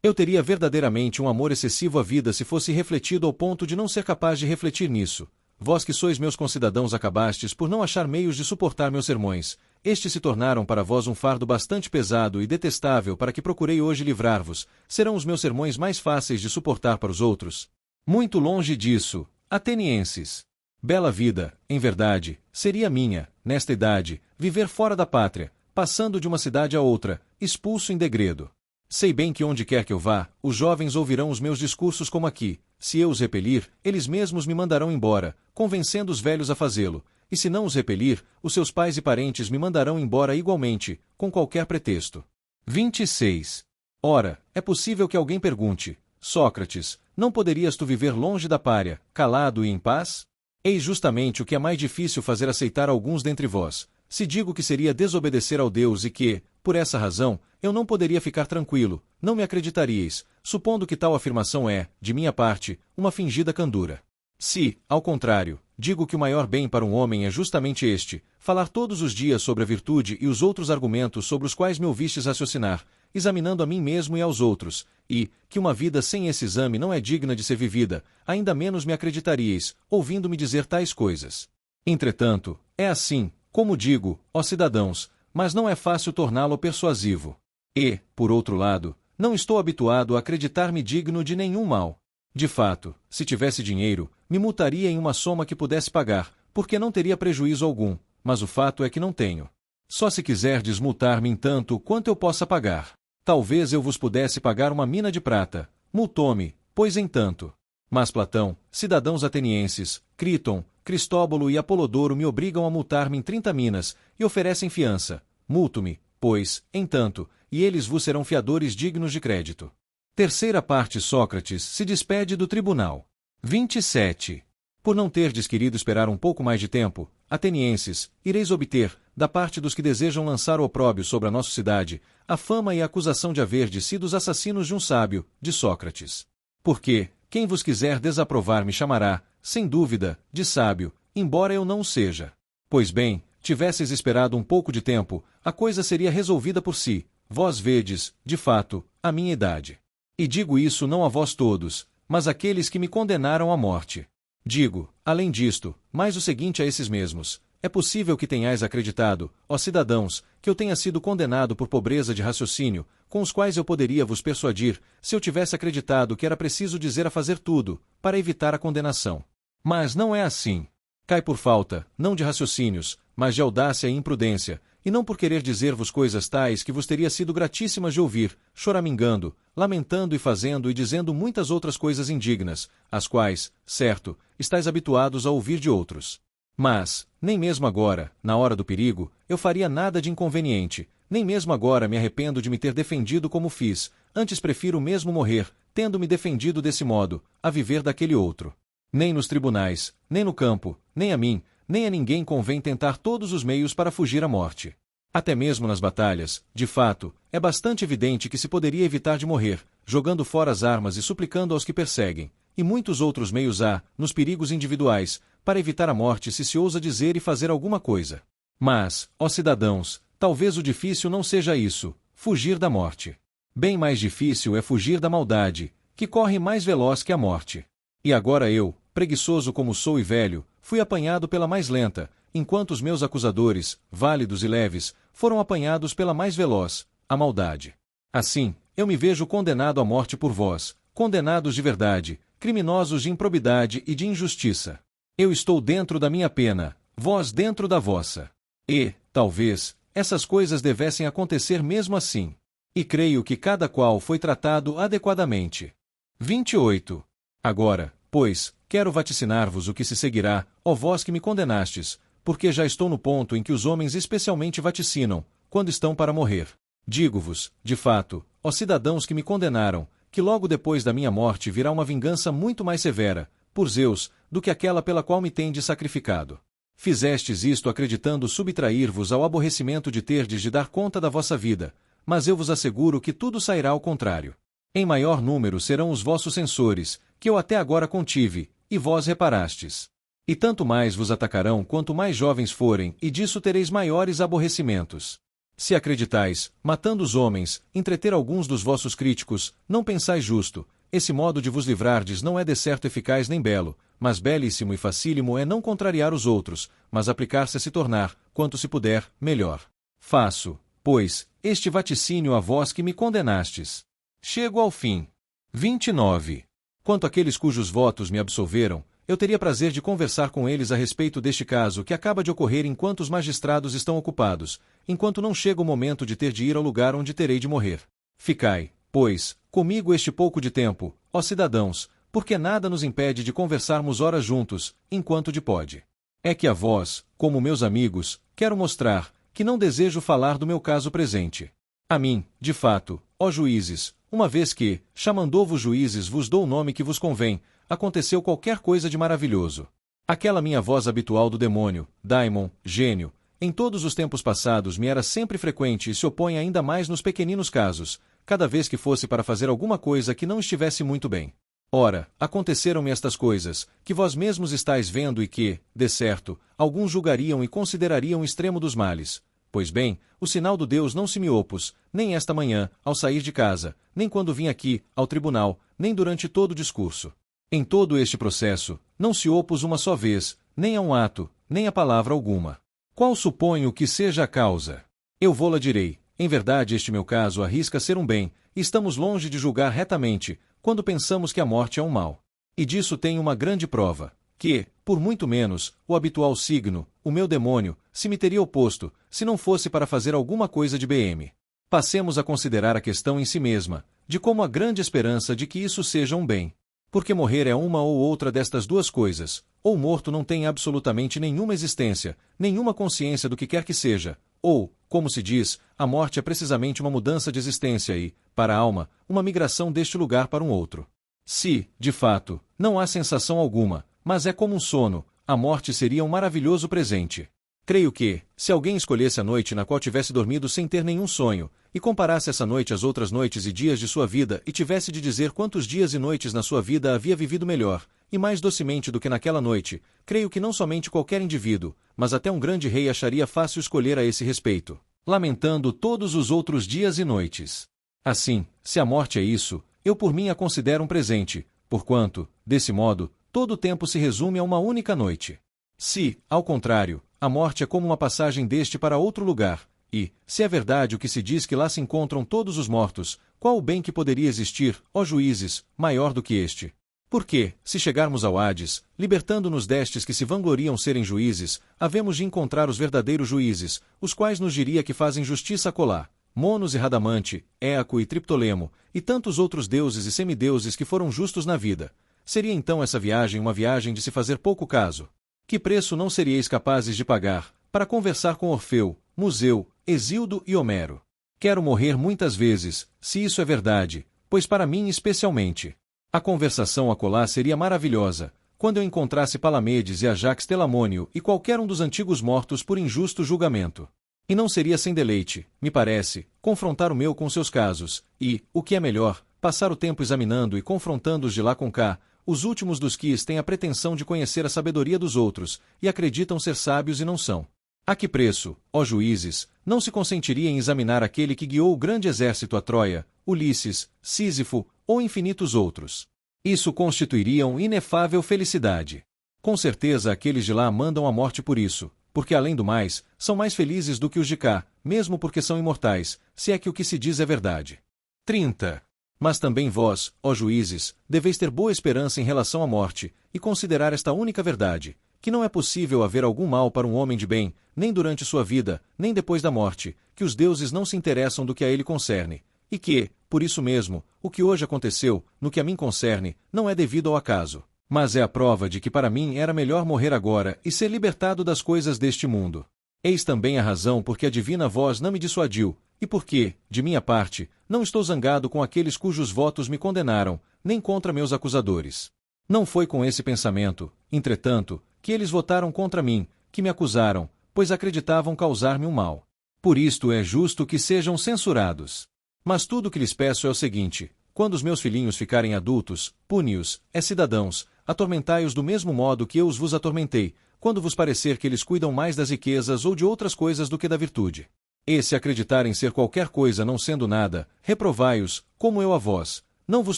Eu teria verdadeiramente um amor excessivo à vida se fosse refletido ao ponto de não ser capaz de refletir nisso. Vós que sois meus concidadãos acabastes por não achar meios de suportar meus sermões. Estes se tornaram para vós um fardo bastante pesado e detestável para que procurei hoje livrar-vos. Serão os meus sermões mais fáceis de suportar para os outros? Muito longe disso, atenienses. Bela vida, em verdade, seria minha, nesta idade, viver fora da pátria, passando de uma cidade a outra, expulso em degredo. Sei bem que onde quer que eu vá, os jovens ouvirão os meus discursos como aqui. Se eu os repelir, eles mesmos me mandarão embora, convencendo os velhos a fazê-lo. E se não os repelir, os seus pais e parentes me mandarão embora igualmente, com qualquer pretexto. 26. Ora, é possível que alguém pergunte: Sócrates, não poderias tu viver longe da pária, calado e em paz? Eis justamente o que é mais difícil fazer aceitar alguns dentre vós. Se digo que seria desobedecer ao Deus e que, por essa razão, eu não poderia ficar tranquilo, não me acreditaríeis, supondo que tal afirmação é, de minha parte, uma fingida candura. Se, ao contrário, digo que o maior bem para um homem é justamente este, falar todos os dias sobre a virtude e os outros argumentos sobre os quais me ouvistes raciocinar, examinando a mim mesmo e aos outros, e, que uma vida sem esse exame não é digna de ser vivida, ainda menos me acreditaríeis, ouvindo-me dizer tais coisas. Entretanto, é assim, como digo, ó cidadãos, mas não é fácil torná-lo persuasivo. E, por outro lado, não estou habituado a acreditar-me digno de nenhum mal. De fato, se tivesse dinheiro, me multaria em uma soma que pudesse pagar, porque não teria prejuízo algum, mas o fato é que não tenho. Só se quiserdes multar-me em tanto quanto eu possa pagar. Talvez eu vos pudesse pagar uma mina de prata. Multou-me, pois em tanto. Mas Platão, cidadãos atenienses, Críton, Cristóbulo e Apolodoro me obrigam a multar-me em 30 minas, e oferecem fiança. Multo-me, pois, em tanto, e eles vos serão fiadores dignos de crédito. Terceira parte. Sócrates se despede do tribunal. 27. Por não terdes querido esperar um pouco mais de tempo, atenienses, ireis obter, da parte dos que desejam lançar o opróbio sobre a nossa cidade, a fama e a acusação de haverdes sido os assassinos de um sábio, de Sócrates. Porque, quem vos quiser desaprovar me chamará, sem dúvida, de sábio, embora eu não o seja. Pois bem, tivesseis esperado um pouco de tempo, a coisa seria resolvida por si, vós vedes, de fato, a minha idade. E digo isso não a vós todos, mas àqueles que me condenaram à morte. Digo, além disto, mais o seguinte a esses mesmos: é possível que tenhais acreditado, ó cidadãos, que eu tenha sido condenado por pobreza de raciocínio, com os quais eu poderia vos persuadir, se eu tivesse acreditado que era preciso dizer a fazer tudo, para evitar a condenação. Mas não é assim. Cai por falta, não de raciocínios, mas de audácia e imprudência, e não por querer dizer-vos coisas tais que vos teria sido gratíssimas de ouvir, choramingando, lamentando e fazendo e dizendo muitas outras coisas indignas, as quais, certo, estáis habituados a ouvir de outros. Mas, nem mesmo agora, na hora do perigo, eu faria nada de inconveniente, nem mesmo agora me arrependo de me ter defendido como fiz, antes prefiro mesmo morrer, tendo-me defendido desse modo, a viver daquele outro. Nem nos tribunais, nem no campo, nem a mim, nem a ninguém convém tentar todos os meios para fugir à morte. Até mesmo nas batalhas, de fato, é bastante evidente que se poderia evitar de morrer, jogando fora as armas e suplicando aos que perseguem, e muitos outros meios há, nos perigos individuais, para evitar a morte se ousa dizer e fazer alguma coisa. Mas, ó cidadãos, talvez o difícil não seja isso, fugir da morte. Bem mais difícil é fugir da maldade, que corre mais veloz que a morte. E agora eu, preguiçoso como sou e velho, fui apanhado pela mais lenta, enquanto os meus acusadores, válidos e leves, foram apanhados pela mais veloz, a maldade. Assim, eu me vejo condenado à morte por vós, condenados de verdade, criminosos de improbidade e de injustiça. Eu estou dentro da minha pena, vós dentro da vossa. E, talvez, essas coisas devessem acontecer mesmo assim. E creio que cada qual foi tratado adequadamente. 28. Agora, pois, quero vaticinar-vos o que se seguirá, ó vós que me condenastes, porque já estou no ponto em que os homens especialmente vaticinam, quando estão para morrer. Digo-vos, de fato, ó cidadãos que me condenaram, que logo depois da minha morte virá uma vingança muito mais severa, por Zeus, do que aquela pela qual me tendes sacrificado. Fizestes isto acreditando subtrair-vos ao aborrecimento de terdes de dar conta da vossa vida, mas eu vos asseguro que tudo sairá ao contrário. Em maior número serão os vossos censores, que eu até agora contive, e vós reparastes. E tanto mais vos atacarão quanto mais jovens forem, e disso tereis maiores aborrecimentos. Se acreditais, matando os homens, entreter alguns dos vossos críticos, não pensais justo. Esse modo de vos livrardes não é de certo eficaz nem belo, mas belíssimo e facílimo é não contrariar os outros, mas aplicar-se a se tornar, quanto se puder, melhor. Faço, pois, este vaticínio a vós que me condenastes. Chego ao fim. 29. Quanto àqueles cujos votos me absolveram, eu teria prazer de conversar com eles a respeito deste caso que acaba de ocorrer enquanto os magistrados estão ocupados, enquanto não chega o momento de ter de ir ao lugar onde terei de morrer. Ficai, pois, comigo este pouco de tempo, ó cidadãos, porque nada nos impede de conversarmos horas juntos, enquanto de pode. É que a vós, como meus amigos, quero mostrar que não desejo falar do meu caso presente. A mim, de fato, ó juízes, uma vez que, chamando-vos juízes vos dou o nome que vos convém, aconteceu qualquer coisa de maravilhoso. Aquela minha voz habitual do demônio, daimon, gênio, em todos os tempos passados me era sempre frequente e se opõe ainda mais nos pequeninos casos, cada vez que fosse para fazer alguma coisa que não estivesse muito bem. Ora, aconteceram-me estas coisas, que vós mesmos estáis vendo e que, de certo, alguns julgariam e considerariam o extremo dos males. Pois bem, o sinal do Deus não se me opus, nem esta manhã, ao sair de casa, nem quando vim aqui, ao tribunal, nem durante todo o discurso. Em todo este processo, não se opus uma só vez, nem a um ato, nem a palavra alguma. Qual suponho que seja a causa? Eu vô-la direi, em verdade este meu caso arrisca ser um bem, e estamos longe de julgar retamente, quando pensamos que a morte é um mal. E disso tenho uma grande prova, que, por muito menos, o habitual signo, o meu demônio, se me teria oposto, se não fosse para fazer alguma coisa de BM. Passemos a considerar a questão em si mesma, de como a grande esperança de que isso seja um bem. Porque morrer é uma ou outra destas duas coisas, ou morto não tem absolutamente nenhuma existência, nenhuma consciência do que quer que seja, ou, como se diz, a morte é precisamente uma mudança de existência e, para a alma, uma migração deste lugar para um outro. Se, de fato, não há sensação alguma, mas é como um sono, a morte seria um maravilhoso presente. Creio que, se alguém escolhesse a noite na qual tivesse dormido sem ter nenhum sonho, e comparasse essa noite às outras noites e dias de sua vida e tivesse de dizer quantos dias e noites na sua vida havia vivido melhor, e mais docemente do que naquela noite, creio que não somente qualquer indivíduo, mas até um grande rei acharia fácil escolher a esse respeito, lamentando todos os outros dias e noites. Assim, se a morte é isso, eu por mim a considero um presente, porquanto, desse modo, todo o tempo se resume a uma única noite. Se, ao contrário, a morte é como uma passagem deste para outro lugar, e, se é verdade o que se diz que lá se encontram todos os mortos, qual o bem que poderia existir, ó juízes, maior do que este? Porque, se chegarmos ao Hades, libertando-nos destes que se vangloriam serem juízes, havemos de encontrar os verdadeiros juízes, os quais nos diria que fazem justiça acolá, Monos e Radamante, Éaco e Triptolemo, e tantos outros deuses e semideuses que foram justos na vida. Seria então essa viagem uma viagem de se fazer pouco caso? Que preço não seríeis capazes de pagar, para conversar com Orfeu, Museu, Hesíodo e Homero? Quero morrer muitas vezes, se isso é verdade, pois para mim especialmente. A conversação acolá seria maravilhosa, quando eu encontrasse Palamedes e Ajax Telamônio e qualquer um dos antigos mortos por injusto julgamento. E não seria sem deleite, me parece, confrontar o meu com seus casos, e, o que é melhor, passar o tempo examinando e confrontando-os de lá com cá, os últimos dos que têm a pretensão de conhecer a sabedoria dos outros, e acreditam ser sábios e não são. A que preço, ó juízes, não se consentiria em examinar aquele que guiou o grande exército a Troia, Ulisses, Sísifo, ou infinitos outros? Isso constituiria inefável felicidade. Com certeza aqueles de lá mandam a morte por isso, porque além do mais, são mais felizes do que os de cá, mesmo porque são imortais, se é que o que se diz é verdade. 30. Mas também vós, ó juízes, deveis ter boa esperança em relação à morte, e considerar esta única verdade, que não é possível haver algum mal para um homem de bem, nem durante sua vida, nem depois da morte, que os deuses não se interessam do que a ele concerne, e que, por isso mesmo, o que hoje aconteceu, no que a mim concerne, não é devido ao acaso, mas é a prova de que para mim era melhor morrer agora e ser libertado das coisas deste mundo. Eis também a razão porque a divina voz não me dissuadiu, e porque, de minha parte, não estou zangado com aqueles cujos votos me condenaram, nem contra meus acusadores. Não foi com esse pensamento, entretanto, que eles votaram contra mim, que me acusaram, pois acreditavam causar-me um mal. Por isto é justo que sejam censurados. Mas tudo o que lhes peço é o seguinte: quando os meus filhinhos ficarem adultos, pune-os, cidadãos, atormentai-os do mesmo modo que eu os vos atormentei, quando vos parecer que eles cuidam mais das riquezas ou de outras coisas do que da virtude. E se acreditarem ser qualquer coisa não sendo nada, reprovai-os, como eu a vós, não vos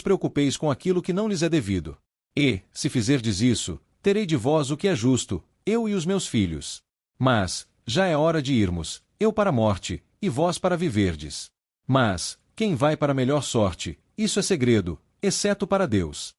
preocupeis com aquilo que não lhes é devido. E, se fizerdes isso, terei de vós o que é justo, eu e os meus filhos. Mas, já é hora de irmos, eu para a morte, e vós para viverdes. Mas, quem vai para a melhor sorte, isso é segredo, exceto para Deus.